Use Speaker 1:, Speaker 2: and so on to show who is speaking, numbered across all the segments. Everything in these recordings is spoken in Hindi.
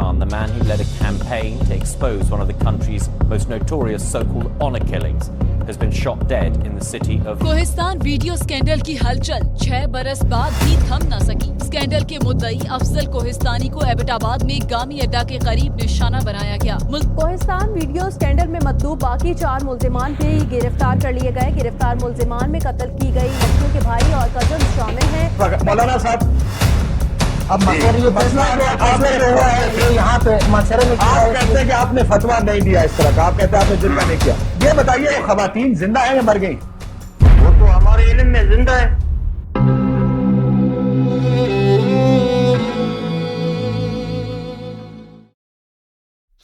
Speaker 1: Kohistan, the man who led a campaign to expose one of the country's most notorious so-called honor killings, has been shot dead in the city of
Speaker 2: Kohistan video scandal की हलचल 6 बरस बाद भी थम न सकी। स्कैंडल के मुद्दई अफजल कोहिस्तानी को एबटाबाद में गामी अड्डा के करीब निशाना बनाया गया।
Speaker 3: कोहिस्तान वीडियो स्कैंडल में मद्दू बाकी 4 मुल्जिमान भी गिरफ्तार कर लिए गए। गिरफ्तार मुल्जिमान में कत्ल की गई लड़कियों के भाई और कजन शामिल हैं।
Speaker 4: मौलाना साहब,
Speaker 5: अब ये फैसला आपने हुआ है कि यहाँ पे माशरे में
Speaker 4: आप कहते हैं कि आपने फतवा नहीं दिया इस तरह का, आप कहते हैं आपने जिंदा नहीं किया। ये बताइए वो खवातीन जिंदा है या मर गई?
Speaker 5: वो तो हमारे इल्म में जिंदा है।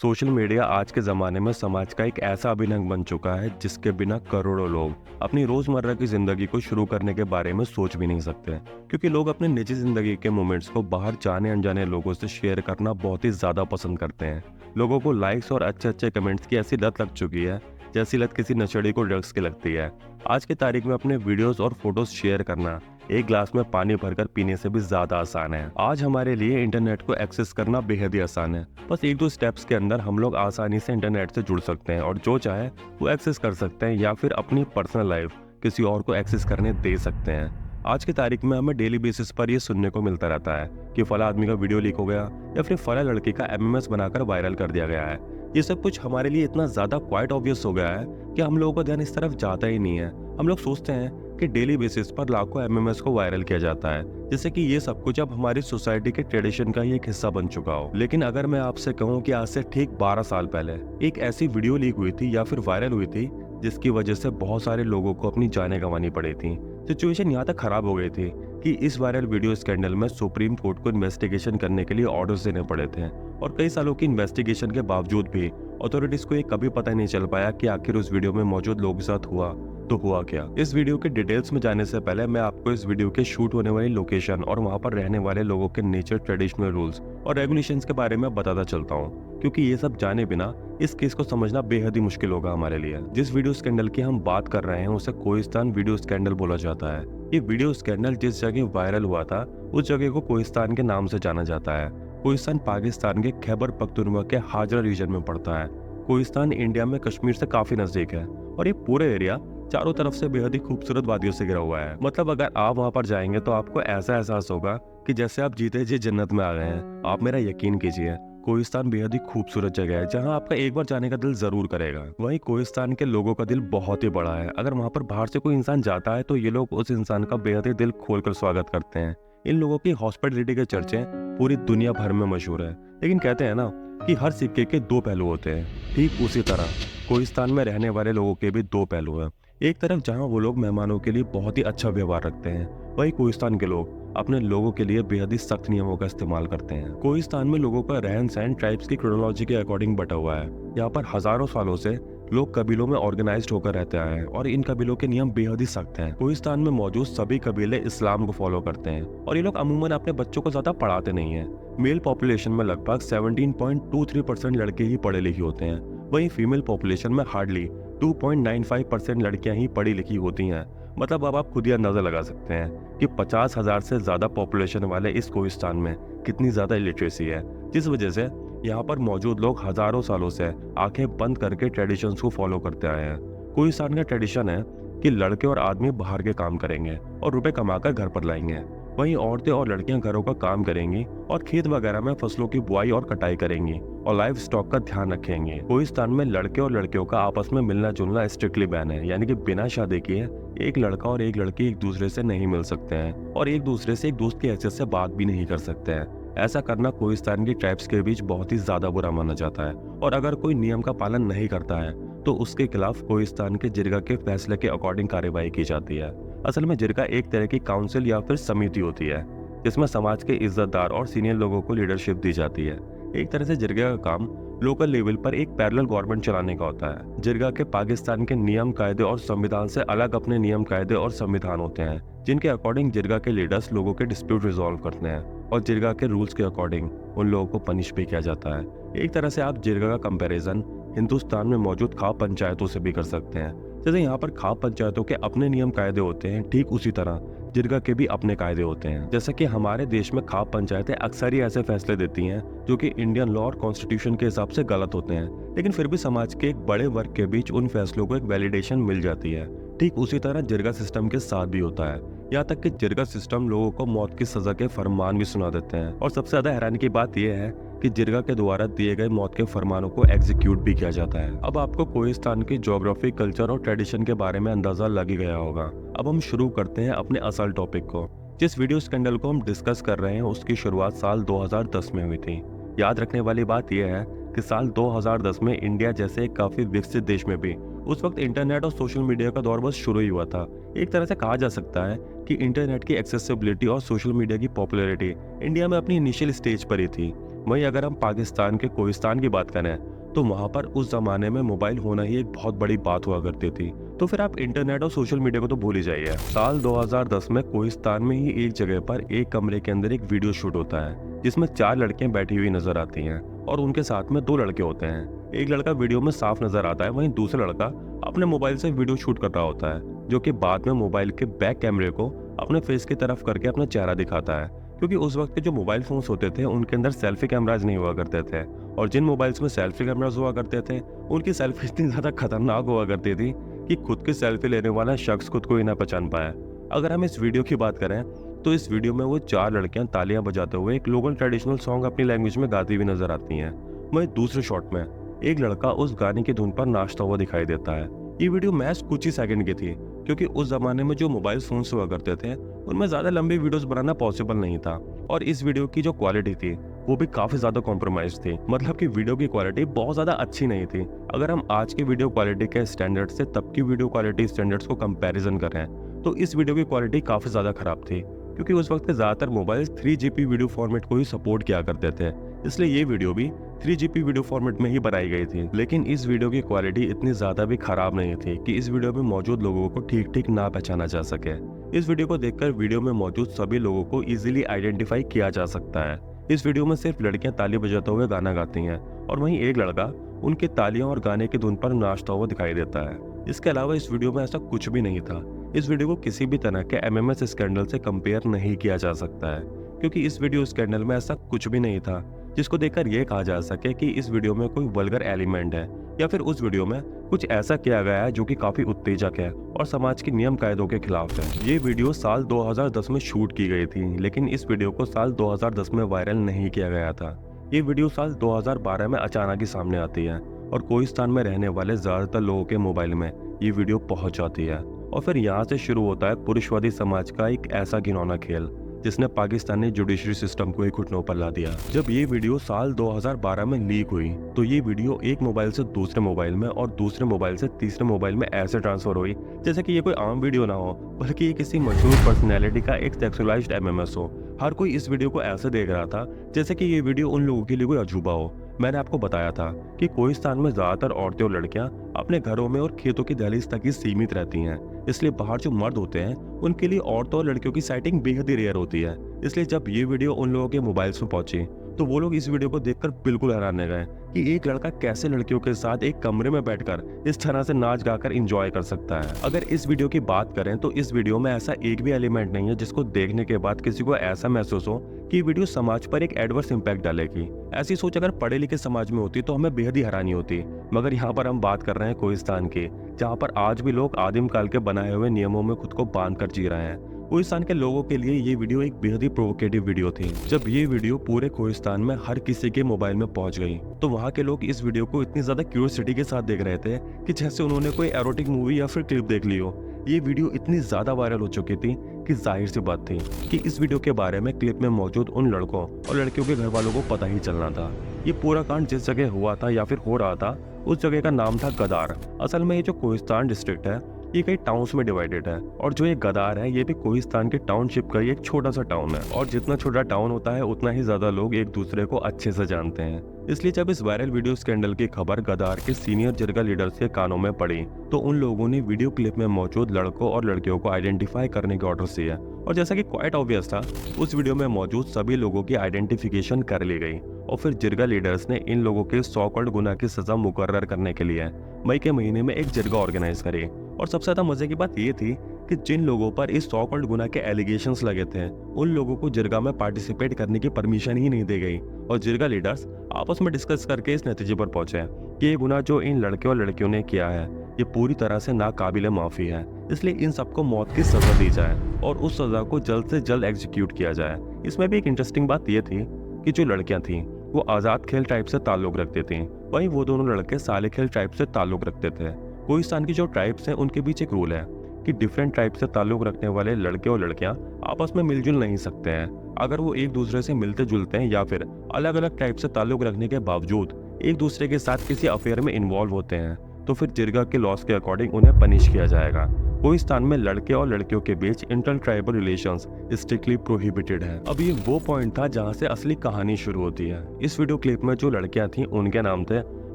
Speaker 6: सोशल मीडिया आज के ज़माने में समाज का एक ऐसा अभिनव बन चुका है जिसके बिना करोड़ों लोग अपनी रोज़मर्रा की ज़िंदगी को शुरू करने के बारे में सोच भी नहीं सकते, क्योंकि लोग अपने निजी ज़िंदगी के मोमेंट्स को बाहर जाने अनजाने लोगों से शेयर करना बहुत ही ज़्यादा पसंद करते हैं। लोगों को लाइक्स और अच्छे अच्छे कमेंट्स की ऐसी लत लग चुकी है जैसी लत किसी नशेड़ी को ड्रग्स की लगती है। आज की तारीख में अपने वीडियोस और फोटोज शेयर करना एक ग्लास में पानी भरकर पीने से भी ज्यादा आसान है। आज हमारे लिए इंटरनेट को एक्सेस करना बेहद ही आसान है। बस 1-2 स्टेप्स के अंदर हम लोग आसानी से इंटरनेट से जुड़ सकते हैं और जो चाहे वो एक्सेस कर सकते हैं या फिर अपनी पर्सनल लाइफ किसी और को एक्सेस करने दे सकते हैं। आज की तारीख में हमें डेली बेसिस पर ये सुनने को मिलता रहता है कि फला आदमी का वीडियो लीक हो गया या फिर फला लड़की का MMS बनाकर वायरल कर दिया गया है। ये सब कुछ हमारे लिए इतना ज्यादा क्वाइट ऑब्वियस हो गया है कि हम लोगों का ध्यान इस तरफ जाता ही नहीं है। हम लोग सोचते हैं कि डेली बेसिस पर लाखों MMS को वायरल किया जाता है, जैसे कि ये सब कुछ अब हमारी सोसाइटी के ट्रेडिशन का ही एक हिस्सा बन चुका हो। लेकिन अगर मैं आपसे कहूँ कि आज से ठीक 12 साल पहले एक ऐसी वीडियो लीक हुई थी या फिर वायरल हुई थी जिसकी वजह से बहुत सारे लोगों को अपनी जानें गंवानी पड़ी थी। सिचुएशन यहाँ तक खराब हो गई थी कि इस वायरल वीडियो स्कैंडल में सुप्रीम कोर्ट को इन्वेस्टिगेशन करने के लिए ऑर्डर्स देने पड़े थे और कई सालों की इन्वेस्टिगेशन के बावजूद भी अथॉरिटीज को ये कभी पता नहीं चल पाया कि आखिर उस वीडियो में मौजूद लोगों के साथ हुआ तो हुआ क्या। इस वीडियो के डिटेल्स में जाने से पहले मैं आपको इस वीडियो के शूट होने वाली लोकेशन और वहाँ पर रहने वाले लोगों के नेचर, ट्रेडिशनल रूल्स और रेगुलेशंस के बारे में बताता चलता हूँ, क्योंकि ये सब जाने बिना इस केस को समझना बेहद ही मुश्किल होगा हमारे लिए। जिस वीडियो स्कैंडल की हम बात कर रहे हैं उसे कोहिस्तान वीडियो स्कैंडल बोला जाता है। ये वीडियो स्कैंडल जिस जगह वायरल हुआ था उस जगह को कोहिस्तान के नाम से जाना जाता है। कोहिस्तान पाकिस्तान के खैबर पख्तूनख्वा के हाजरा रीजन में पड़ता है। कोहिस्तान इंडिया में कश्मीर से काफी नजदीक है और ये पूरे एरिया चारों तरफ से बेहद ही खूबसूरत वादियों से घिरा हुआ है। मतलब अगर आप वहाँ पर जाएंगे तो आपको ऐसा एहसास होगा कि जैसे आप जीते जी जन्नत में आ गए हैं। आप मेरा यकीन कीजिए, कोहिस्तान बेहद ही खूबसूरत जगह है जहाँ आपका एक बार जाने का दिल जरूर करेगा। वहीं कोहिस्तान के लोगों का दिल बहुत ही बड़ा है। अगर वहाँ पर बाहर से कोई इंसान जाता है तो ये लोग उस इंसान का बेहद ही दिल खोलकर स्वागत करते हैं। इन लोगों की हॉस्पिटलिटी के चर्चे पूरी दुनिया भर में मशहूर है। लेकिन कहते हैं ना कि हर सिक्के के 2 पहलू होते हैं, ठीक उसी तरह कोहिस्तान में रहने वाले लोगों के भी 2 पहलू हैं। एक तरफ जहां वो लोग मेहमानों के लिए बहुत ही अच्छा व्यवहार रखते हैं, वहीं कोहिस्तान के लोग अपने लोगों के लिए बेहद ही सख्त नियमों का इस्तेमाल करते हैं। कोहिस्तान में लोगों का रहन सहन ट्राइब्स की क्रोनोलॉजी के अकॉर्डिंग बटा हुआ है। यहाँ पर हजारों सालों से लोग कबीलों में ऑर्गेनाइज्ड होकर रहते आए हैं और इन कबीलों के नियम बेहद ही सख्त हैं। कोहिस्तान में मौजूद सभी कबीले इस्लाम को फॉलो करते हैं और ये लोग अमूमन अपने बच्चों को ज्यादा पढ़ाते नहीं है। मेल पॉपुलेशन में लगभग 17.23% लड़के ही पढ़े लिखे होते हैं, वहीं फीमेल पॉपुलेशन में हार्डली 2.95% लड़कियां ही पढ़ी लिखी होती हैं। मतलब अब आप खुद ही अंदाजा लगा सकते हैं कि 50,000 से ज्यादा पॉपुलेशन वाले इस कोहिस्तान में कितनी ज्यादा इलिटरेसी है, जिस वजह से यहाँ पर मौजूद लोग हजारों सालों से आंखें बंद करके ट्रेडिशंस को फॉलो करते आए हैं। कोहिस्तान का ट्रेडिशन है कि लड़के और आदमी बाहर के काम करेंगे और रुपए कमाकर घर पर लाएंगे, वहीं औरतें और लड़कियां घरों का काम करेंगी और खेत वगैरह में फसलों की बुआई और कटाई करेंगी और लाइफ स्टॉक का ध्यान रखेंगे। कोहिस्तान में लड़के और लड़कियों का आपस में मिलना जुलना स्ट्रिक्टली बैन है, यानी कि बिना शादी किए एक लड़का और एक लड़की एक दूसरे से नहीं मिल सकते हैं और एक दूसरे से एक दोस्त की हैसियत से बात भी नहीं कर सकते हैं। ऐसा करना कोहिस्तान की ट्राइब्स के बीच बहुत ही ज्यादा बुरा माना जाता है और अगर कोई नियम का पालन नहीं करता है तो उसके खिलाफ कोहिस्तान के जिरगा के फैसले के अकॉर्डिंग कार्रवाई की जाती है। असल में जिरगा एक तरह की काउंसिल या फिर समिति होती है जिसमें समाज के इज्जतदार और सीनियर लोगों को लीडरशिप दी जाती है। एक तरह से जिरगा का काम लोकल लेवल पर एक पैरेलल गवर्नमेंट चलाने का होता है। जिरगा के पाकिस्तान के नियम कायदे और संविधान से अलग अपने नियम कायदे और संविधान होते हैं, जिनके अकॉर्डिंग जिरगा के लीडर्स लोगों के डिस्प्यूट रिजॉल्व करते हैं और जिरगा के रूल्स के अकॉर्डिंग उन लोगों को पनिश भी किया जाता है। एक तरह से आप जिरगा का कंपैरिजन हिंदुस्तान में मौजूद खाप पंचायतों से भी कर सकते हैं। जैसे यहाँ पर खाप पंचायतों के अपने नियम कायदे होते हैं, ठीक उसी तरह जिरगा के भी अपने कायदे होते हैं। जैसा कि हमारे देश में खाप पंचायतें अक्सर ही ऐसे फैसले देती हैं जो कि इंडियन लॉ और कॉन्स्टिट्यूशन के हिसाब से गलत होते हैं, लेकिन फिर भी समाज के एक बड़े वर्ग के बीच उन फैसलों को एक वैलिडेशन मिल जाती है। ठीक उसी तरह जिरगा सिस्टम के साथ भी होता है। यहाँ तक कि जिरगा सिस्टम लोगों को मौत की सजा के फरमान भी सुना देते हैं। और सबसे ज्यादा हैरानी की बात यह है कि जिरगा के द्वारा दिए गए मौत के फरमानों को एग्जीक्यूट भी किया जाता है। अब आपको कोहिस्तान की ज्योग्राफी, कल्चर और ट्रेडिशन के बारे में अंदाजा लग ही गया होगा। अब हम शुरू करते हैं अपने असल टॉपिक को। जिस वीडियो स्कैंडल को हम डिस्कस कर रहे हैं उसकी शुरुआत साल 2010 में हुई थी। याद रखने वाली बात यह है कि साल 2010 में इंडिया जैसे एक काफी विकसित देश में भी उस वक्त इंटरनेट और सोशल मीडिया का दौर बस शुरू ही हुआ था। एक तरह से कहा जा सकता है कि इंटरनेट की एक्सेसिबिलिटी और सोशल मीडिया की पॉपुलैरिटी इंडिया में अपनी इनिशियल स्टेज पर ही थी। वहीं अगर हम पाकिस्तान के कोहिस्तान की बात करें तो वहां पर उस जमाने में मोबाइल होना ही एक बहुत बड़ी बात हुआ करती थी। तो फिर आप इंटरनेट और सोशल मीडिया को तो भूल ही जाइए। साल 2010 में कोहिस्तान में ही एक जगह पर एक कमरे के अंदर एक वीडियो शूट होता है जिसमें 4 लड़कियां बैठी हुई नजर आती हैं और उनके साथ में 2 लड़के होते हैं। एक लड़का वीडियो में साफ नजर आता है, वहीं दूसरा लड़का अपने मोबाइल से वीडियो शूट कर रहा होता है, जो कि बाद में मोबाइल के बैक कैमरे को अपने फेस की तरफ करके अपना चेहरा दिखाता है। क्योंकि उस वक्त के जो मोबाइल फोन्स होते थे उनके अंदर सेल्फी कैमराज नहीं हुआ करते थे, और जिन मोबाइल्स में सेल्फी कैमराज हुआ करते थे उनकी सेल्फी इतनी ज्यादा खतरनाक हुआ करती थी कि खुद की सेल्फी लेने वाला शख्स खुद को ही ना पहचान पाया। अगर हम इस वीडियो की बात करें तो इस वीडियो में वो 4 लड़कियां तालियां बजाते हुए एक लोकल ट्रेडिशनल सॉन्ग अपनी लैंग्वेज में गाती हुई नजर आती हैं। वहीं दूसरे शॉट में एक लड़का उस गाने की धुन पर नाचता हुआ दिखाई देता है। ये वीडियो महज कुछ ही सेकंड की थी, क्योंकि उस जमाने में जो मोबाइल फोन्स हुआ करते थे उनमें ज्यादा लंबी वीडियोस बनाना पॉसिबल नहीं था, और इस वीडियो की जो क्वालिटी थी वो भी काफी ज्यादा कॉम्प्रोमाइज थी। मतलब कि वीडियो की क्वालिटी बहुत ज्यादा अच्छी नहीं थी। अगर हम आज की वीडियो क्वालिटी के स्टैंडर्ड से तब की वीडियो क्वालिटी स्टैंडर्ड्स को कंपैरिजन करें तो इस वीडियो की क्वालिटी काफी ज्यादा खराब थी, क्योंकि उस वक्त के ज्यादातर मोबाइल 3GP वीडियो फॉर्मेट को ही सपोर्ट किया करते थे, इसलिए ये वीडियो भी 3GP वीडियो फॉर्मेट में ही बनाई गई थी। लेकिन इस वीडियो की क्वालिटी इतनी ज्यादा भी खराब नहीं थी कि इस वीडियो में मौजूद लोगों को ठीक ठीक ना पहचाना जा सके। इस वीडियो को देखकर वीडियो में मौजूद सभी लोगों को इजीली आइडेंटिफाई किया जा सकता है। इस वीडियो में सिर्फ लड़कियां ताली बजाते हुए गाना गाती हैं, और वहीं एक लड़का उनकी तालियां और गाने की धुन पर नाचता हुआ दिखाई देता है। इसके अलावा इस वीडियो में ऐसा कुछ भी नहीं था। इस वीडियो को किसी भी तरह के MMS स्कैंडल से कंपेयर नहीं किया जा सकता है, क्योंकि इस वीडियो स्कैंडल में ऐसा कुछ भी नहीं था जिसको देखकर यह कहा जा सके कि इस वीडियो में कोई वल्गर एलिमेंट है, या फिर उस वीडियो में कुछ ऐसा किया गया है जो कि काफी उत्तेजक है और समाज के नियम कायदों के खिलाफ है। ये वीडियो साल 2010 में शूट की गई थी, लेकिन इस वीडियो को साल 2010 में वायरल नहीं किया गया था। ये वीडियो साल 2012 में अचानक ही सामने आती है और कोहिस्तान में रहने वाले ज्यादातर लोगों के मोबाइल में ये वीडियो पहुंच जाती है, और फिर यहाँ से शुरू होता है पुरुषवादी समाज का एक ऐसा घिनौना खेल जिसने पाकिस्तानी जुडिशरी सिस्टम को ही घुटनों पर ला दिया। जब ये वीडियो साल 2012 में लीक हुई तो ये वीडियो एक मोबाइल से दूसरे मोबाइल में और दूसरे मोबाइल से तीसरे मोबाइल में ऐसे ट्रांसफर हुई जैसे कि ये कोई आम वीडियो ना हो, बल्कि ये किसी मशहूर पर्सनैलिटी का एक सेक्सुअलाइज्ड MMS हो। हर कोई इस वीडियो को ऐसे देख रहा था जैसे कि ये वीडियो उन लोगों के लिए कोई अजूबा हो। मैंने आपको बताया था कि कोहिस्तान में ज्यादातर औरतें और लड़कियां अपने घरों में और खेतों की दहलीज तक ही सीमित रहती हैं, इसलिए बाहर जो मर्द होते हैं उनके लिए औरतों और लड़कियों की साइटिंग बेहद ही रेयर होती है। इसलिए जब ये वीडियो उन लोगों के मोबाइल्स में पहुंची तो वो लोग इस वीडियो को देखकर बिल्कुल हैरान रह गए कि एक लड़का कैसे लड़कियों के साथ एक कमरे में बैठकर इस तरह से नाच गाकर एंजॉय कर सकता है। अगर इस वीडियो की बात करें तो इस वीडियो में ऐसा एक भी एलिमेंट नहीं है जिसको देखने के बाद किसी को ऐसा महसूस हो कि वीडियो समाज पर एक एडवर्स इंपैक्ट डालेगी। ऐसी सोच अगर पढ़े लिखे समाज में होती तो हमें बेहद ही हैरानी होती, मगर यहाँ पर हम बात कर रहे हैं कोहिस्तान की, जहाँ पर आज भी लोग आदिम काल के बनाए हुए नियमों में खुद को बांध कर जी रहे हैं। कोहिस्तान के लोगों के लिए ये वीडियो एक बेहद ही प्रोवोकेटिव वीडियो थी। जब ये वीडियो पूरे कोहिस्तान में हर किसी के मोबाइल में पहुंच गई तो वहाँ के लोग इस वीडियो को इतनी ज्यादा क्यूरियोसिटी के साथ देख रहे थे कि जैसे उन्होंने कोई एरोटिक मूवी या फिर क्लिप देख ली हो। ये वीडियो इतनी ज्यादा वायरल हो चुकी थी कि जाहिर सी बात थी कि इस वीडियो के बारे में क्लिप में मौजूद उन लड़कों और लड़कियों के घर वालों को पता ही चलना था। ये पूरा कांड जिस जगह हुआ था या फिर हो रहा था उस जगह का नाम था गदार। असल में ये जो कोहिस्तान डिस्ट्रिक्ट है ये कई टाउन्स में डिवाइडेड है, और जो ये गदार है ये भी कोहिस्तान के टाउनशिप का एक छोटा सा टाउन है, और जितना छोटा टाउन होता है उतना ही ज्यादा लोग एक दूसरे को अच्छे से जानते हैं। इसलिए जब इस वायरल वीडियो स्कैंडल की खबर गदार के सीनियर जिरगा लीडर्स के कानों में पड़ी तो उन लोगों ने वीडियो क्लिप में मौजूद लड़कों और लड़कियों को आइडेंटिफाई करने के ऑर्डर दिए, और जैसा कि क्वाइट ऑब्वियस था उस वीडियो में मौजूद सभी लोगों की आइडेंटिफिकेशन कर ली गई, और फिर जिरगा लीडर्स ने इन लोगों के 100 करोड़ गुना की सजा मुकर्रर करने के लिए मई के महीने में एक जिरगा ऑर्गेनाइज करी, और सबसे ज्यादा मजे की बात ये थी कि जिन लोगों पर इस सॉ कॉल्ड गुनाह के एलिगेशंस लगे थे उन लोगों को जिरगा में पार्टिसिपेट करने की परमिशन ही नहीं दी गई और जिरगा लीडर्स आपस में डिस्कस करके इस नतीजे पर पहुंचे कि ये गुनाह जो इन लड़के और लड़कियों ने किया है ये पूरी तरह से नाकाबिले माफी है, इसलिए इन सबको मौत की सजा दी जाए और उस सजा को जल्द से जल्द एग्जीक्यूट किया जाए। इसमें भी एक इंटरेस्टिंग बात ये थी कि जो लड़कियां थीं वो आज़ाद खेल टाइप से ताल्लुक रखती थीं, वहीं वो दोनों लड़के साले खेल टाइप से ताल्लुक रखते थे। कोहिस्तान की जो ट्राइब्स हैं उनके बीच एक रूल है कि डिफरेंट टाइप से ताल्लुक रखने वाले लड़के और लड़कियां आपस में मिलजुल नहीं सकते हैं। अगर वो एक दूसरे से मिलते जुलते हैं या फिर अलग अलग टाइप से ताल्लुक रखने के बावजूद एक दूसरे के साथ किसी अफेयर में इन्वॉल्व होते हैं तो फिर जिरगा के लॉस के अकॉर्डिंग उन्हें पनिश किया जाएगा। कोहिस्तान में लड़के और लड़कियों के बीच inter tribal relations strictly prohibited है। अब ये वो पॉइंट था जहाँ से असली कहानी शुरू होती है। इस वीडियो क्लिप में जो लड़कियां थीं उनके नाम थे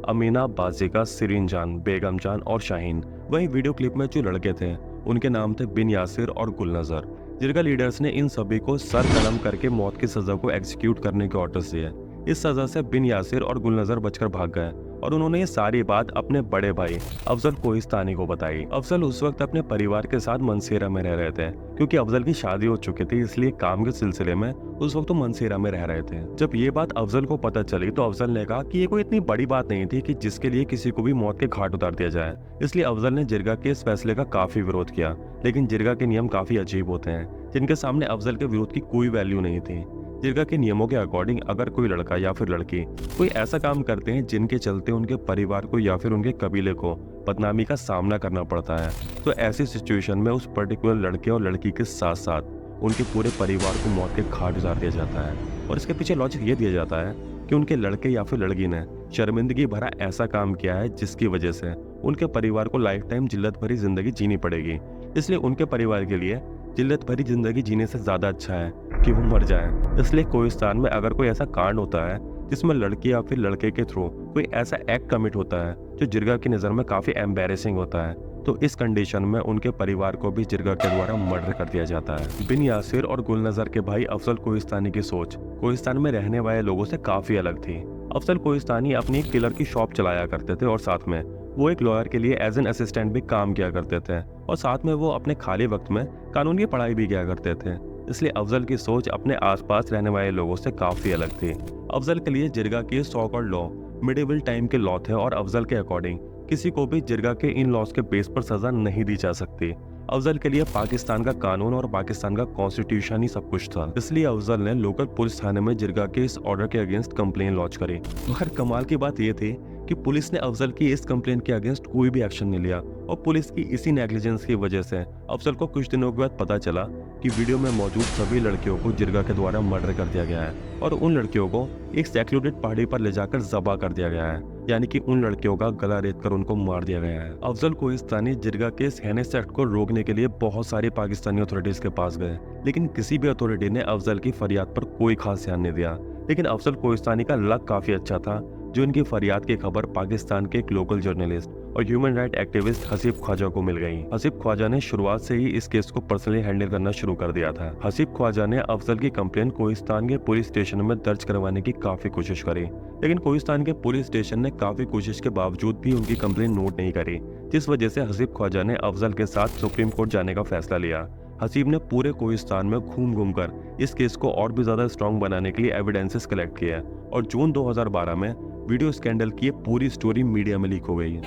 Speaker 6: अमीना, बाजिका, सिरीन जान, बेगम जान और शाहीन। वहीं वीडियो क्लिप में जो लड़के थे उनके नाम थे बिन यासिर और गुलनजर। जिरगा लीडर्स ने इन सभी को सर कलम करके मौत की सजा को एग्जीक्यूट करने के ऑर्डर्स दिए। इस सजा से बिन यासिर और गुलनजर बचकर भाग गए और उन्होंने ये सारी बात अपने बड़े भाई अफजल कोहिस्तानी को बताई। अफजल उस वक्त अपने परिवार के साथ मनसेरा में रह रहे थे क्योंकि अफजल की शादी हो चुकी थी, इसलिए काम के सिलसिले में उस वक्त वो मनसेरा में रह रहे थे। जब ये बात अफजल को पता चली तो अफजल ने कहा कि ये कोई इतनी बड़ी बात नहीं थी कि जिसके लिए किसी को भी मौत के घाट उतार दिया जाए, इसलिए अफजल ने जिरगा के इस फैसले का काफी विरोध किया। लेकिन जिरगा के नियम काफी अजीब होते हैं जिनके सामने अफजल के विरोध की कोई वैल्यू नहीं थी। जिरगा के नियमों के अकॉर्डिंग अगर कोई लड़का या फिर लड़की कोई ऐसा काम करते हैं जिनके चलते उनके परिवार को या फिर उनके कबीले को बदनामी का सामना करना पड़ता है तो ऐसी सिचुएशन में उस पर्टिकुलर लड़के और लड़की के साथ साथ उनके पूरे परिवार को मौत के घाट उतार दिया जाता है। और इसके पीछे लॉजिक ये दिया जाता है कि उनके लड़के या फिर लड़की ने शर्मिंदगी भरा ऐसा काम किया है जिसकी वजह से उनके परिवार को लाइफ टाइम जिल्लत भरी जिंदगी जीनी पड़ेगी, इसलिए उनके परिवार के लिए जिल्लत भरी जिंदगी जीने से ज्यादा अच्छा है कि वो मर जाए। इसलिए कोहिस्तान में अगर कोई ऐसा कांड होता है जिसमें लड़की या फिर लड़के के थ्रू कोई ऐसा एक्ट कमिट होता है जो जिरगा की नज़र में काफ़ी एम्बैरेसिंग होता है तो इस कंडीशन में उनके परिवार को भी जिरगा के द्वारा मर्डर कर दिया जाता है। बिन यासिर और गुलनजर के भाई अफजल कोहिस्तानी की सोच कोहिस्तान में रहने वाले लोगों से काफ़ी अलग थी। अफजल कोहिस्तानी अपनी एक टेलर की शॉप चलाया करते थे और साथ में वो एक लॉयर के लिए एज एन असिस्टेंट भी काम किया करते थे और साथ में वो अपने खाली वक्त में कानून की पढ़ाई भी किया करते थे। इसलिए अफजल की सोच अपने आसपास रहने वाले लोगों से काफ़ी अलग थी। अफजल के लिए जिरगा के saw called law medieval time के लॉ थे और अफजल के अकॉर्डिंग किसी को भी जिरगा के इन लॉस के बेस पर सजा नहीं दी जा सकती। अफजल के लिए पाकिस्तान का कानून और पाकिस्तान का कॉन्स्टिट्यूशन ही सब कुछ था, इसलिए अफजल ने लोकल पुलिस थाने में जिरगा के इस ऑर्डर के अगेंस्ट कंप्लेन लॉन्च करी। मगर कमाल की बात यह थी कि पुलिस ने अफजल की इस कंप्लेन के अगेंस्ट कोई भी एक्शन नहीं लिया और पुलिस की इसी नेग्लिजेंस की वजह से अफजल को कुछ दिनों के बाद पता चला कि वीडियो में मौजूद सभी लड़कियों को जिरगा के द्वारा मर्डर कर दिया गया है और उन लड़कियों को एक सेक्लूडेड पहाड़ी पर ले जाकर ज़बा कर दिया गया है, यानी कि उन लड़कियों का गला रेत कर उनको मार दिया गया है। अफजल कोहिस्तानी जिरगा के इस हेनेस एक्ट को रोकने के लिए बहुत सारी पाकिस्तानी अथॉरिटीज के पास गए, लेकिन किसी भी अथॉरिटी ने अफजल की फरियाद पर कोई खास ध्यान नहीं दिया। लेकिन अफजल कोहिस्तानी का लक काफ़ी अच्छा था जो इनकी फरियाद की खबर पाकिस्तान के एक लोकल जर्नलिस्ट और human right activist Haseeb Khwaja को मिल गई। हसीब ख्वाजा ने शुरुआत से ही इस केस को पर्सनली हैंडल करना शुरू कर दिया था। हसीब ख्वाजा ने अफजल की कंप्लेन कोहिस्तान के पुलिस स्टेशन में दर्ज करवाने की काफी कोशिश करी, लेकिन कोहिस्तान के पुलिस स्टेशन ने काफी कोशिश के बावजूद भी उनकी कंप्लेन नोट नहीं करी, जिस वजह से हसीब ख्वाजा ने अफजल के साथ सुप्रीम कोर्ट जाने का फैसला लिया। हसीब ने पूरे कोहिस्तान में घूम कर इस केस को और भी ज्यादा स्ट्रॉन्ग बनाने के लिए एविडेंसेस कलेक्ट किए और जून 2012 में वीडियो स्कैंडल की पूरी स्टोरी मीडिया में लीक हो गई।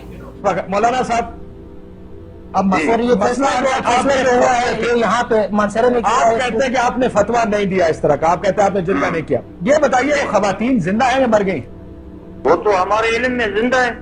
Speaker 4: मौलाना साहब,
Speaker 5: अब मसर ये फैसला हुआ है कि यहाँ पे मनसेरा में
Speaker 4: आप कहते हैं कि आपने फतवा नहीं दिया इस तरह का, आप कहते हैं आपने जिरगा नहीं किया। ये बताइए वो खवातीन जिंदा है या मर गई?
Speaker 7: वो तो हमारे इल्म में जिंदा है।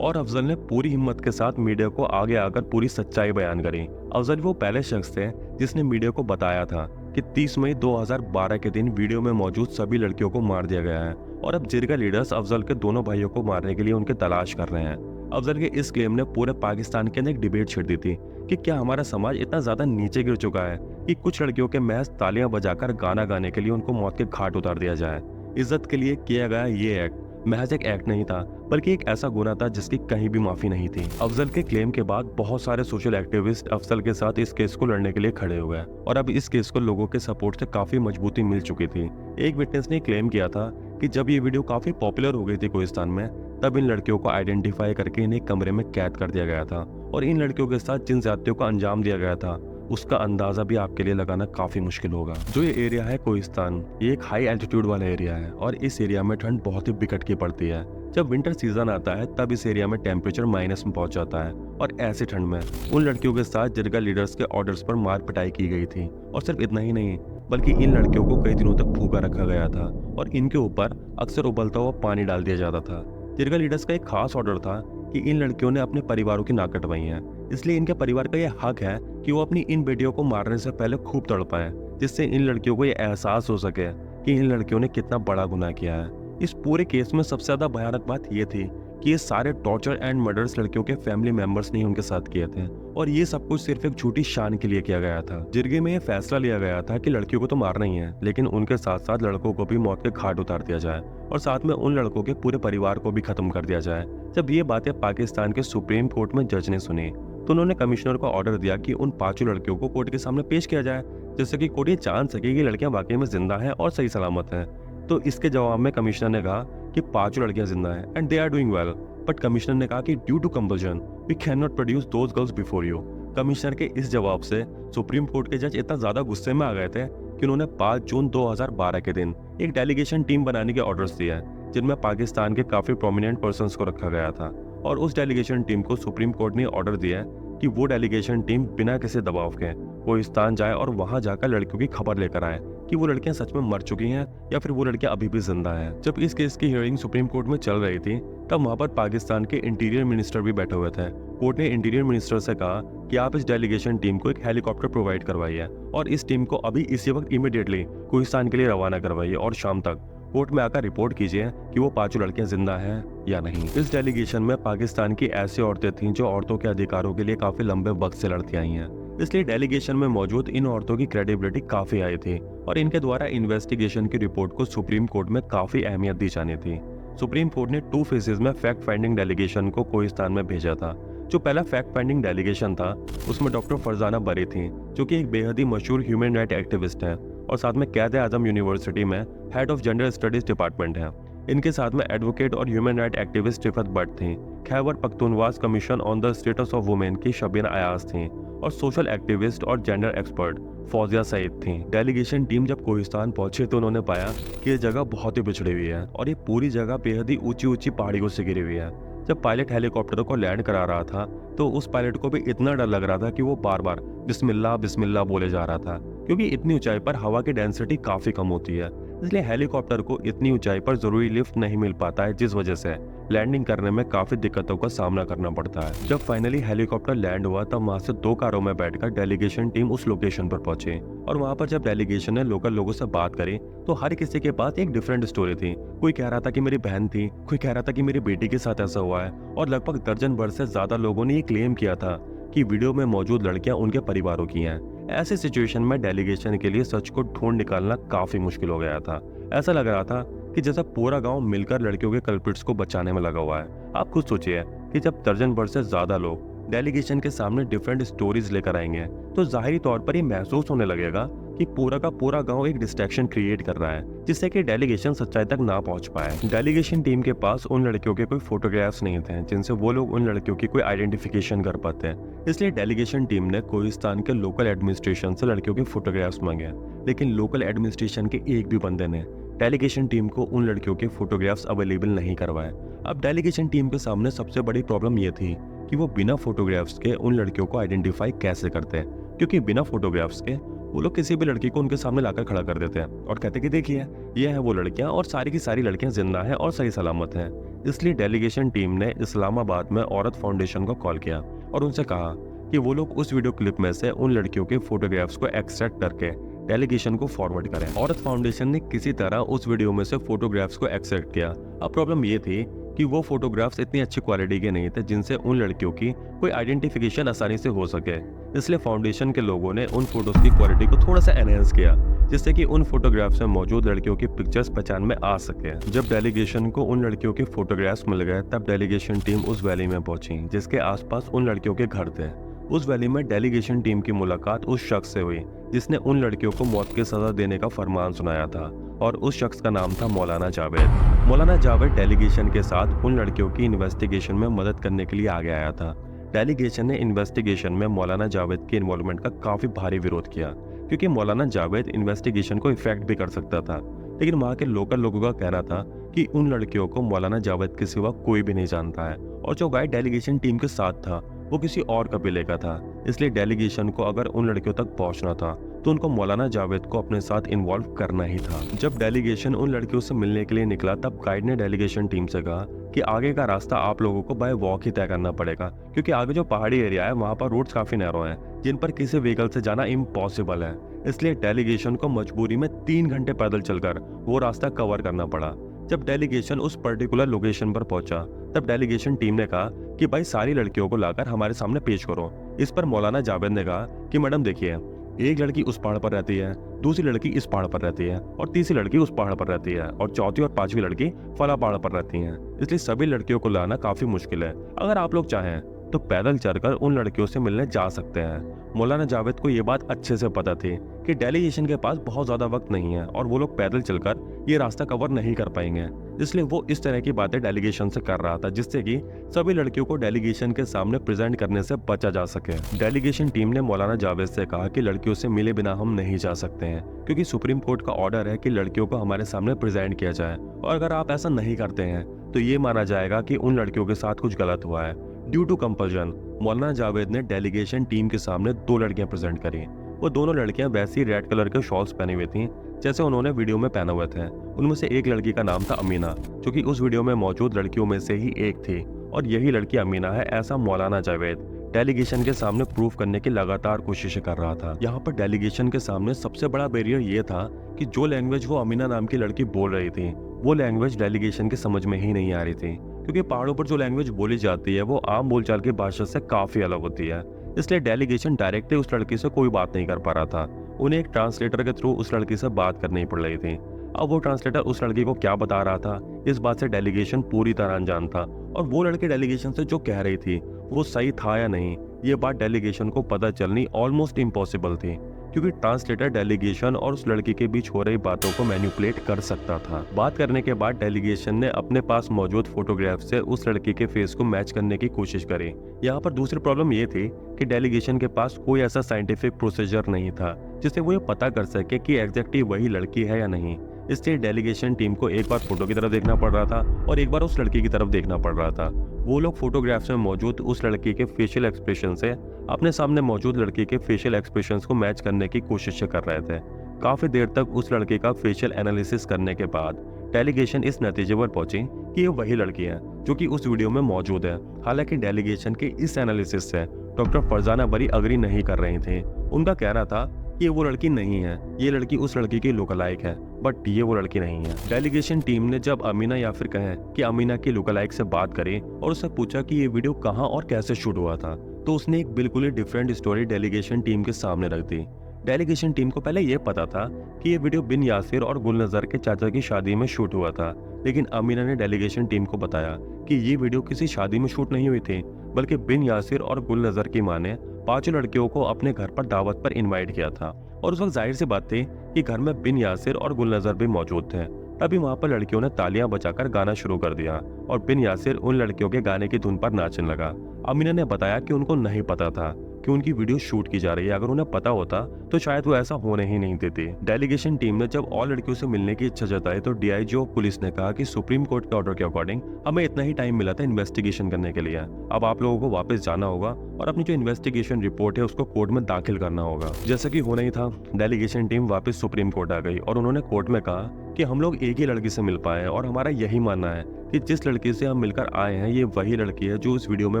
Speaker 6: और अफजल ने पूरी हिम्मत के साथ मीडिया को आगे आकर पूरी सच्चाई बयान करी। अफजल वो पहले शख्स थे जिसने मीडिया को बताया था कि 30 मई 2012 के दिन वीडियो में मौजूद सभी लड़कियों को मार दिया गया है और अब जिरगा लीडर्स अफजल के दोनों भाइयों को मारने के लिए उनके तलाश कर रहे हैं। अफजल के इस क्लेम ने पूरे पाकिस्तान के अंदर एक डिबेट छिड़ दी थी कि क्या हमारा समाज इतना ज्यादा नीचे गिर चुका है कि कुछ लड़कियों के महज तालियां बजाकर गाना गाने के लिए उनको मौत के घाट उतार दिया जाए। इज्जत के लिए किया गया ये एक्ट महज एक एक्ट नहीं था, बल्कि एक ऐसा गुनाह था जिसकी कहीं भी माफी नहीं थी। अफजल के क्लेम के बाद बहुत सारे सोशल एक्टिविस्ट अफजल के साथ इस केस को लड़ने के लिए खड़े हुए और अब इस केस को लोगों के सपोर्ट से काफी मजबूती मिल चुकी थी। एक विटनेस ने क्लेम किया था कि जब ये वीडियो काफी पॉपुलर हो गई थी कोहिस्तान में, तब इन लड़कियों को आइडेंटिफाई करके इन्हें कमरे में कैद कर दिया गया था और इन लड़कियों के साथ जिन ज्यादतियों का अंजाम दिया गया था उसका अंदाजा भी आपके लिए लगाना काफी मुश्किल होगा। जो ये एरिया है कोहिस्तान, ये एक हाई एल्टीट्यूड वाला एरिया है और इस एरिया में ठंड बहुत ही बिकट की पड़ती है। जब विंटर सीजन आता है तब इस एरिया में टेम्परेचर माइनस में पहुंच जाता है और ऐसी ठंड में उन लड़कियों के साथ जिरगा लीडर्स के ऑर्डर्स पर मार पिटाई की गई थी। और सिर्फ इतना ही नहीं बल्कि इन लड़कियों को कई दिनों तक भूखा रखा गया था और इनके ऊपर अक्सर उबलता हुआ पानी डाल दिया जाता था। जिरगा लीडर्स का एक खास ऑर्डर था कि इन लड़कियों ने अपने परिवारों की नाक कटवाई है, इसलिए इनके परिवार का यह हक है कि वो अपनी इन बेटियों को मारने से पहले खूब तड़पाएं, जिससे इन लड़कियों को यह एहसास हो सके कि इन लड़कियों ने कितना बड़ा गुनाह किया है। इस पूरे केस में सबसे ज्यादा भयानक बात यह थी कि ये सारे टॉर्चर एंड मर्डर्स लड़कियों के फैमिली मेंबर्स ने उनके साथ किए थे और ये सब कुछ सिर्फ एक झूठी शान के लिए किया गया था। जिरगे में यह फैसला लिया गया था कि लड़कियों को तो मारना ही है, लेकिन उनके साथ साथ लड़कों को भी मौत के घाट उतार दिया जाए और साथ में उन लड़कों के पूरे परिवार को भी खत्म कर दिया जाए। जब ये बातें पाकिस्तान के सुप्रीम कोर्ट में जज ने सुनी तो उन्होंने कमिश्नर को ऑर्डर दिया कि उन 5 लड़कियों को कोर्ट के सामने पेश किया जाए, जिससे कि कोर्ट ये जान सके कि लड़कियां वाकई में जिंदा हैं और सही सलामत हैं। तो इसके जवाब में कमिश्नर ने कहा कि 5 लड़कियां जिंदा हैं and they are doing well, but commissioner ने कहा कि due to compulsion we can not produce those girls before you. Commissioner के इस जवाब से सुप्रीम कोर्ट के जज इतना ज्यादा गुस्से में आ गए थे कि उन्होंने 5 जून 2012 के दिन एक डेलीगेशन टीम बनाने के ऑर्डर्स दिए, जिनमें पाकिस्तान के काफी प्रोमिनेंट पर्संस को रखा गया था। और उस डेलीगेशन टीम को सुप्रीम कोर्ट ने ऑर्डर दिया कि वो डेलीगेशन टीम बिना किसी दबाव के कोहिस्तान जाए और वहां जाकर लड़कियों की खबर लेकर आए कि वो लड़कियां सच में मर चुकी हैं या फिर वो लड़कियां अभी भी जिंदा हैं। जब इस केस की हियरिंग सुप्रीम कोर्ट में चल रही थी तब वहां पर पाकिस्तान के इंटीरियर मिनिस्टर भी बैठे हुए थे। कोर्ट ने इंटीरियर मिनिस्टर से कहा कि आप इस डेलीगेशन टीम को एक हेलीकॉप्टर प्रोवाइड करवाइए और इस टीम को अभी इसी वक्त इमीडिएटली कोहिस्तान के लिए रवाना करवाइए और शाम तक कोर्ट में आकर रिपोर्ट कीजिए कि वो 5 लड़कियां जिंदा हैं या नहीं। इस डेलीगेशन में पाकिस्तान की ऐसी औरतें थीं जो औरतों के अधिकारों के लिए काफी लंबे वक्त से लड़ती आई हैं, इसलिए डेलीगेशन में मौजूद इन औरतों की क्रेडिबिलिटी काफी आई थी और इनके द्वारा इन्वेस्टिगेशन की रिपोर्ट को सुप्रीम कोर्ट में काफी अहमियत दी जानी थी। सुप्रीम कोर्ट ने 2 फेजेस में फैक्ट फाइंडिंग डेलीगेशन को कोहिस्तान में भेजा था। जो पहला फैक्ट फाइंडिंग डेलीगेशन था उसमें डॉक्टर फरजाना बरी थी, जो कि एक बेहद ही मशहूर ह्यूमन राइट एक्टिविस्ट है और साथ में कैद-ए-आज़म यूनिवर्सिटी में head of gender studies department है। इनके साथ में एडवोकेट और human right activist Rifat Bhatt थी, Khyber Pakhtunkhwa commission on the status of women की शबीना अयाज थी और सोशल एक्टिविस्ट और जेंडर एक्सपर्ट फौजिया सईद थी। डेलीगेशन टीम जब कोहिस्तान पहुंचे तो उन्होंने पाया कि ये जगह बहुत ही पिछड़ी हुई है और ये पूरी जगह बेहद ही ऊंची पहाड़ियों से घिरी हुई है। जब पायलट हेलीकॉप्टर को लैंड करा रहा था तो उस पायलट को भी इतना डर लग रहा था कि वो बार बार बिस्मिल्लाह बिस्मिल्लाह बोले जा रहा था, क्योंकि इतनी ऊंचाई पर हवा की डेंसिटी काफी कम होती है, इसलिए हेलीकॉप्टर को इतनी ऊंचाई पर जरूरी लिफ्ट नहीं मिल पाता है, जिस वजह से लैंडिंग करने में काफी दिक्कतों का सामना करना पड़ता है। जब फाइनली हेलीकॉप्टर लैंड हुआ तब वहां से 2 कारों में बैठकर डेलीगेशन टीम उस लोकेशन पर पहुंची और वहां पर जब डेलीगेशन ने लोकल लोगों से बात करी तो हर किसी के पास एक डिफरेंट स्टोरी थी। कोई कह रहा था कि मेरी बहन थी, कोई कह रहा था कि मेरी बेटी के साथ ऐसा हुआ है और लगभग दर्जन भर से ज्यादा लोगों ने ये क्लेम किया था कि वीडियो में मौजूद लड़कियां उनके परिवारों की हैं। ऐसे सिचुएशन में डेलीगेशन के लिए सच को ढूंढ निकालना काफी मुश्किल हो गया था। ऐसा लग रहा था कि जैसा पूरा गांव मिलकर लड़कियों के कल्प्रिट्स को बचाने में लगा हुआ है। आप खुद सोचिए कि जब दर्जन भर से ज्यादा लोग डेलीगेशन के सामने डिफरेंट स्टोरीज लेकर आएंगे तो जाहिरी तौर पर ये महसूस होने लगेगा कि पूरा का पूरा गांव एक डिस्ट्रैक्शन क्रिएट कर रहा है, जिससे कि डेलीगेशन सच्चाई तक ना पहुंच पाए। डेलीगेशन टीम के पास उन लड़कियों के कोई फोटोग्राफ्स नहीं थे जिनसे वो लोग उन लड़कियों की कोई आइडेंटिफिकेशन कर पाते, इसलिए डेलीगेशन टीम ने कोहिस्तान के लोकल एडमिनिस्ट्रेशन से लड़कियों के फोटोग्राफ्स मांगे, लेकिन लोकल एडमिनिस्ट्रेशन के एक भी बंदे ने डेलीगेशन टीम को उन लड़कियों के फोटोग्राफ्स अवेलेबल नहीं करवाए। अब डेलीगेशन टीम के सामने सबसे बड़ी प्रॉब्लम ये थी कि वो बिना फोटोग्राफ्स के उन लड़कियों को आइडेंटिफाई कैसे करते, क्योंकि बिना फोटोग्राफ्स के वो लोग किसी भी लड़की को उनके सामने लाकर खड़ा कर देते हैं और कहते कि देखिए ये है वो लड़कियां और सारी की सारी लड़कियां जिंदा हैं और सही सलामत हैं। इसलिए डेलीगेशन टीम ने इस्लामाबाद में औरत फाउंडेशन को कॉल किया और उनसे कहा कि वो लोग उस वीडियो क्लिप में से उन लड़कियों के फोटोग्राफ्स को एक्सट्रैक्ट करके डेलीगेशन को फॉरवर्ड करें। औरत फाउंडेशन ने किसी तरह उस वीडियो में से फोटोग्राफ्स को एक्सट्रैक्ट किया। अब प्रॉब्लम ये थी कि वो फोटोग्राफ्स इतनी अच्छी क्वालिटी के नहीं थे जिनसे उन लड़कियों की कोई आइडेंटिफिकेशन आसानी से हो सके, इसलिए फाउंडेशन के लोगों ने उन फोटोज की क्वालिटी को थोड़ा सा एनहेंस किया जिससे कि उन फोटोग्राफ्स में मौजूद लड़कियों की पिक्चर्स पहचान में आ सके। जब डेलीगेशन को उन लड़कियों के फोटोग्राफ्स मिल गए तब डेलीगेशन टीम उस वैली में पहुंची जिसके आसपास उन लड़कियों के घर थे। उस वैली में डेलीगेशन टीम की मुलाकात उस शख्स से हुई जिसने उन लड़कियों को मौत की सजा देने का फरमान सुनाया था और उस शख्स का नाम था मौलाना जावेद। मौलाना जावेद डेलीगेशन के साथ उन लड़कियों की इन्वेस्टिगेशन में मदद करने के लिए आगे आया था। डेलीगेशन ने इन्वेस्टिगेशन में मौलाना जावेद के इन्वॉल्वमेंट का काफी भारी विरोध किया, क्योंकि मौलाना जावेद इन्वेस्टिगेशन को इफेक्ट भी कर सकता था। लेकिन वहाँ के लोकल लोगों का कहना था कि उन लड़कियों को मौलाना जावेद के सिवा कोई भी नहीं जानता है, और जो गाय डेलीगेशन टीम के साथ था वो किसी और कबीले का था। इसलिए डेलीगेशन को अगर उन लड़कियों तक पहुंचना था तो उनको मौलाना जावेद को अपने साथ इन्वॉल्व करना ही था। जब डेलीगेशन उन लड़कियों से मिलने के लिए निकला, तब गाइड ने डेलीगेशन टीम से कहा कि आगे का रास्ता आप लोगों को बाय वॉक ही तय करना पड़ेगा, क्योंकि आगे जो पहाड़ी एरिया है वहाँ पर रोड्स काफी नैरो हैं, जिन पर किसी व्हीकल से जाना इम्पॉसिबल है। इसलिए डेलीगेशन को मजबूरी में 3 घंटे पैदल चलकर वो रास्ता कवर करना पड़ा। जब डेलीगेशन उस पर्टिकुलर लोकेशन पर पहुंचा, तब डेलीगेशन टीम ने कहा कि भाई सारी लड़कियों को लाकर हमारे सामने पेश करो। इस पर मौलाना जावेद ने कहा कि मैडम देखिए, एक लड़की उस पहाड़ पर रहती है, दूसरी लड़की इस पहाड़ पर रहती है, और तीसरी लड़की उस पहाड़ पर रहती है, और चौथी और पांचवी लड़की फला पहाड़ पर रहती है। इसलिए सभी लड़कियों को लाना काफी मुश्किल है। अगर आप लोग चाहें तो पैदल चलकर उन लड़कियों से मिलने जा सकते हैं। मौलाना जावेद को ये बात अच्छे से पता थी कि डेलीगेशन के पास बहुत ज्यादा वक्त नहीं है और वो लोग पैदल चलकर ये रास्ता कवर नहीं कर पाएंगे। इसलिए वो इस तरह की बातें डेलीगेशन से कर रहा था, जिससे कि सभी लड़कियों को डेलीगेशन के सामने प्रेजेंट करने से बचा जा सके। डेलीगेशन टीम ने मौलाना जावेद से कहा कि लड़कियों से मिले बिना हम नहीं जा सकते हैं, क्योंकि सुप्रीम कोर्ट का ऑर्डर है कि लड़कियों को हमारे सामने प्रेजेंट किया जाए, और अगर आप ऐसा नहीं करते हैं तो ये माना जाएगा कि उन लड़कियों के साथ कुछ गलत हुआ है। ड्यू टू कंपल्जन, मौलाना जावेद ने डेलीगेशन टीम के सामने 2 लड़कियां प्रेजेंट करी। वो दोनों लड़कियां वैसी रेड कलर के शॉल्स पहने हुए थी जैसे उन्होंने वीडियो में पहने हुए थे। उनमें से एक लड़की का नाम था अमीना, जो कि उस वीडियो में मौजूद लड़कियों में से ही एक थी, और यही लड़की अमीना है, ऐसा मौलाना जावेद डेलीगेशन के सामने प्रूव करने की लगातार कोशिशें कर रहा था। यहाँ पर डेलीगेशन के सामने सबसे बड़ा बैरियर ये था कि जो लैंग्वेज वो अमीना नाम की लड़की बोल रही थी, वो लैंग्वेज डेलीगेशन के समझ में ही नहीं आ रही थी, क्योंकि पहाड़ों पर जो लैंग्वेज बोली जाती है वो आम बोलचाल की भाषा से काफी अलग होती है। इसलिए डेलीगेशन डायरेक्टली उस लड़की से कोई बात नहीं कर पा रहा था। उन्हें एक ट्रांसलेटर के थ्रू उस लड़की से बात करनी पड़ रही थी। अब वो ट्रांसलेटर उस लड़की को क्या बता रहा था, इस बात से डेलीगेशन पूरी तरह अनजान था, और वो लड़की डेलीगेशन से जो कह रही थी वो सही था या नहीं, ये बात डेलीगेशन को पता चलनी ऑलमोस्ट इम्पॉसिबल थी, क्योंकि ट्रांसलेटर डेलीगेशन और उस लड़की के बीच हो रही बातों को मैनिपुलेट कर सकता था। बात करने के बाद डेलीगेशन ने अपने पास मौजूद फोटोग्राफ से उस लड़की के फेस को मैच करने की कोशिश करी। यहाँ पर दूसरी प्रॉब्लम ये थी कि डेलीगेशन के पास कोई ऐसा साइंटिफिक प्रोसीजर नहीं था जिससे वो ये पता कर सके कि एग्जैक्टली वही लड़की है या नहीं। इसलिए डेलीगेशन टीम को एक बार फोटो की तरफ देखना पड़ रहा था और एक बार उस लड़की की तरफ देखना पड़ रहा था। वो लोग फोटोग्राफ्स में मौजूद उस लड़की के फेशियल एक्सप्रेशन से अपने सामने मौजूद लड़की के फेशियल एक्सप्रेशंस को मैच करने की कोशिश कर रहे थे। काफी देर तक उस लड़के का फेशियल एनालिसिस करने के बाद डेलीगेशन इस नतीजे पर पहुंची कि ये वही लड़की है जो कि उस वीडियो में मौजूद है। हालांकि डेलीगेशन के इस एनालिसिस से डॉक्टर फरजाना बरी अग्री नहीं कर रही थी। उनका कहना था कि ये वो लड़की नहीं है, ये लड़की उस लड़की की लुकलाइक है, बट ये वो लड़की नहीं है। डेलीगेशन टीम ने जब अमीना या फिर कहें कि अमीना की लुकलाइक से बात करी और उससे पूछा कि ये वीडियो कहाँ और कैसे शूट हुआ था, तो उसने एक बिल्कुल ही डिफरेंट स्टोरी डेलीगेशन टीम के सामने रख दी। डेलीगेशन टीम को पहले ये पता था कि ये वीडियो बिन यासिर और गुलनजर के चाचा की शादी में शूट हुआ था, लेकिन अमीना ने डेलीगेशन टीम को बताया कि ये वीडियो किसी शादी में शूट नहीं हुई थी, बल्कि बिन यासिर और गुलनजर की मां ने 5 लड़कियों को अपने घर पर दावत पर इनवाइट किया था, और उस वक्त जाहिर सी बात थी कि घर में बिन यासिर और गुलनजर भी मौजूद थे। तभी वहां पर लड़कियों ने तालियां बजाकर गाना शुरू कर दिया और बिन यासिर उन लड़कियों के गाने की धुन पर नाचने लगा। अमीना ने बताया कि उनको नहीं पता था कि उनकी वीडियो शूट की जा रही है, अगर उन्हें पता होता तो शायद वो ऐसा होने ही नहीं देती। डेलीगेशन टीम ने जब और लड़कियों से मिलने की इच्छा जताई तो डीआईजी ऑफ पुलिस ने कहा कि सुप्रीम कोर्ट के ऑर्डर के अकॉर्डिंग हमें इतना ही टाइम मिला था इन्वेस्टिगेशन करने के लिए, अब आप लोगों को वापस जाना होगा और अपनी जो इन्वेस्टिगेशन रिपोर्ट है उसको कोर्ट में दाखिल करना होगा। जैसा कि होना ही था, डेलीगेशन टीम वापस सुप्रीम कोर्ट आ गई और उन्होंने कोर्ट में कहा कि हम लोग एक ही लड़की से मिल पाए और हमारा यही मानना है कि जिस लड़की से हम मिलकर आए हैं ये वही लड़की है जो इस वीडियो में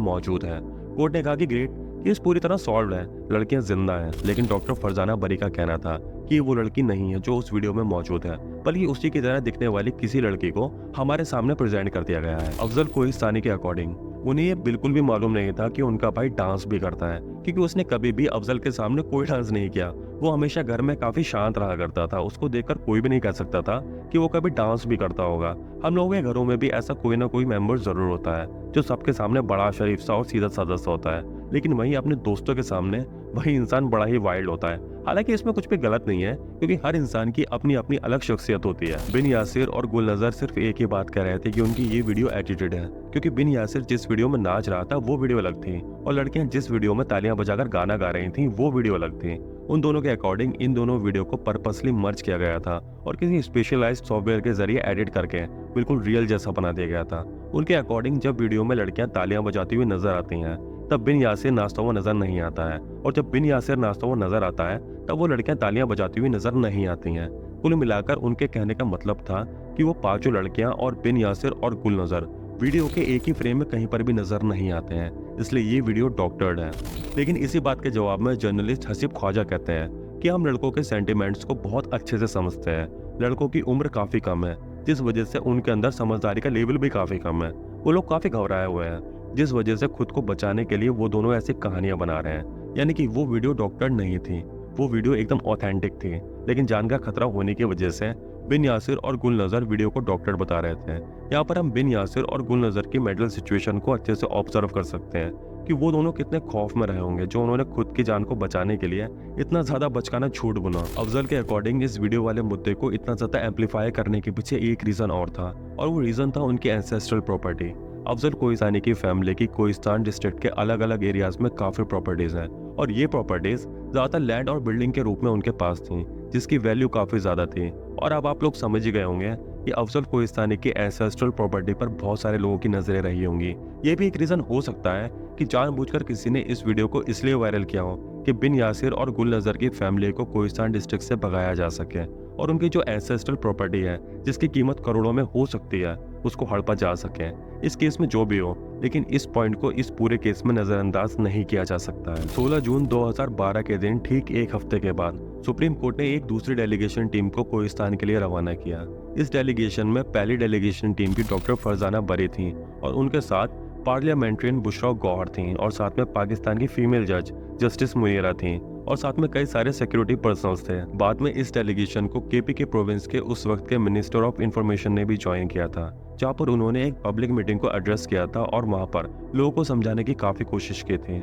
Speaker 6: मौजूद है। कोर्ट ने कहा कि ग्रेट, केस पूरी तरह सॉल्व है, लड़कियां जिंदा हैं, लेकिन डॉक्टर फरजाना बरी का कहना था कि वो लड़की नहीं है जो उस वीडियो में मौजूद है, बल्कि उसी की तरह दिखने वाली किसी लड़की को हमारे सामने प्रेजेंट कर दिया गया है। अफजल कोहिस्तानी के अकॉर्डिंग उन्हें ये बिल्कुल भी मालूम नहीं था कि उनका भाई डांस भी करता है, क्योंकि उसने कभी भी अफजल के सामने कोई डांस नहीं किया। वो हमेशा घर में काफी शांत रहा करता था, उसको देखकर कोई भी नहीं कह सकता था कि वो कभी डांस भी करता होगा। हम लोगों के घरों में भी ऐसा कोई ना कोई मेंबर जरूर होता है जो सबके सामने बड़ा शरीफ सा और सीधा साधा सा होता है, लेकिन वहीं अपने दोस्तों के सामने वही इंसान बड़ा ही वाइल्ड होता है। हालांकि इसमें कुछ भी गलत नहीं है, क्योंकि हर इंसान की अपनी अपनी अलग शख्सियत होती है। बिन यासिर और गुलनज़र सिर्फ एक ही बात कह रहे थे कि उनकी ये वीडियो एडिटेड है, क्योंकि बिन यासिर जिस वीडियो में नाच रहा था वो वीडियो अलग थी, और लड़कियां जिस वीडियो में तालियां बजाकर गाना गा रही थी वो वीडियो अलग थी। उन दोनों के अकॉर्डिंग इन दोनों वीडियो को पर्पसली मर्ज किया गया था और किसी स्पेशलाइज्ड सॉफ्टवेयर के जरिए एडिट करके बिल्कुल रियल जैसा बना दिया गया था। उनके अकॉर्डिंग जब वीडियो में लड़कियां तालियां बजाती हुई नजर आती हैं तब बिन यासिर नाचता हुआ नजर नहीं आता है, और जब बिन यासिर नाचता हुआ नजर आता है तब वो लड़कियां तालियां बजाती हुई नजर नहीं आती हैं। कुल मिलाकर उनके कहने का मतलब था कि वो पांचों लड़कियां और बिन यासिर और गुलनज़र वीडियो के एक ही फ्रेम में कहीं पर भी नजर नहीं आते हैं, इसलिए ये वीडियो डॉक्टर्ड है। लेकिन इसी बात के जवाब में जर्नलिस्ट हसीब ख्वाजा कहते हैं कि हम लड़कों के सेंटिमेंट्स को बहुत अच्छे से समझते हैं। लड़कों की उम्र काफी कम है, जिस वजह से उनके अंदर समझदारी का लेवल भी काफी कम है। वो लोग काफी घबराए हुए हैं, जिस वजह से खुद को बचाने के लिए वो दोनों ऐसी कहानियां बना रहे हैं। यानी कि वो वीडियो डॉक्टर्ड नहीं थी, वो वीडियो एकदम ऑथेंटिक थी, लेकिन जान का खतरा होने की वजह से बिन यासिर और गुलनज़र वीडियो को डॉक्टर बता रहे थे। यहाँ पर हम बिन यासिर और गुलनज़र की मेंटल सिचुएशन को अच्छे से ऑब्जर्व कर सकते हैं कि वो दोनों कितने खौफ में रहे होंगे, जो उन्होंने खुद की जान को बचाने के लिए इतना ज्यादा बचकाना झूठ बुना। अफजल के अकॉर्डिंग इस वीडियो वाले मुद्दे को इतना ज्यादा एम्पलीफाई करने के पीछे एक रीजन और था, और वो रीजन था उनकी एंसेस्ट्रल प्रॉपर्टी। अफजल कोहिस्तानी की फैमिली की कोहिस्तान डिस्ट्रिक्ट के अलग अलग एरियाज में काफी प्रॉपर्टीज हैं, और ये प्रॉपर्टीज ज्यादातर लैंड और बिल्डिंग के रूप में उनके पास थी, जिसकी वैल्यू काफी ज्यादा थी। और अब आप लोग समझ ही गए होंगे कि अफजल कोहिस्तानी की एंसेस्ट्रल प्रॉपर्टी पर बहुत सारे लोगों की नजरें रही होंगी। ये भी एक रीजन हो सकता है कि जानबूझकर किसी ने इस वीडियो को इसलिए वायरल किया हो कि बिन यासिर और गुलनज़र की फैमिली को कोहिस्तान डिस्ट्रिक्ट से भगाया जा सके, और उनकी जो एंसेस्ट्रल प्रॉपर्टी है जिसकी कीमत करोड़ों में हो सकती है उसको हड़पा जा सके। इस केस में जो भी हो, लेकिन इस पॉइंट को इस पूरे केस में नजरअंदाज नहीं किया जा सकता है। 16 जून 2012 के दिन ठीक एक हफ्ते के बाद सुप्रीम कोर्ट ने एक दूसरी डेलीगेशन टीम को कोहिस्तान के लिए रवाना किया। इस डेलीगेशन में पहली डेलीगेशन टीम की डॉक्टर फरजाना बरी थी, और उनके साथ पार्लियामेंट्रियन बुशरा गौहर थी, और साथ में पाकिस्तान की फीमेल जज जस्टिस मुनीरा थी, और साथ में कई सारे सिक्योरिटी पर्सनल्स थे। बाद में इस डेलीगेशन को केपी के प्रोविंस के उस वक्त के मिनिस्टर ऑफ इंफॉर्मेशन ने भी ज्वाइन किया था, जहाँ पर उन्होंने एक पब्लिक मीटिंग को एड्रेस किया था और वहाँ पर लोगों को समझाने की काफी कोशिश की थी।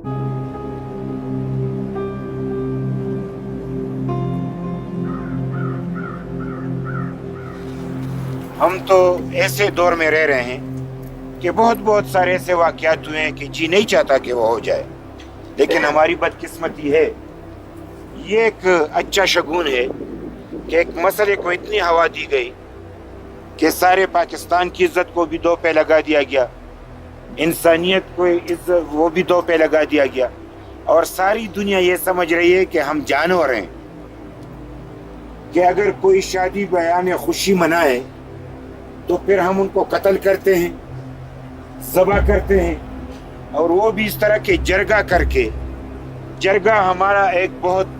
Speaker 8: हम तो ऐसे दौर में रह रहे हैं कि बहुत सारे ऐसे वाकयात हुए हैं कि जी नहीं चाहता कि वो हो जाए, लेकिन हमारी बदकिस्मती है। ये एक अच्छा शगुन है कि एक मसले को इतनी हवा दी गई कि सारे पाकिस्तान की इज्जत को भी दो पे लगा दिया गया, इंसानियत को इज्जत वो भी दो पे लगा दिया गया, और सारी दुनिया ये समझ रही है कि हम जानवर हैं, कि अगर कोई शादी बयान खुशी मनाए तो फिर हम उनको कत्ल करते हैं, ज़बह करते हैं, और वो भी इस तरह के जरगा करके। जरगा हमारा एक बहुत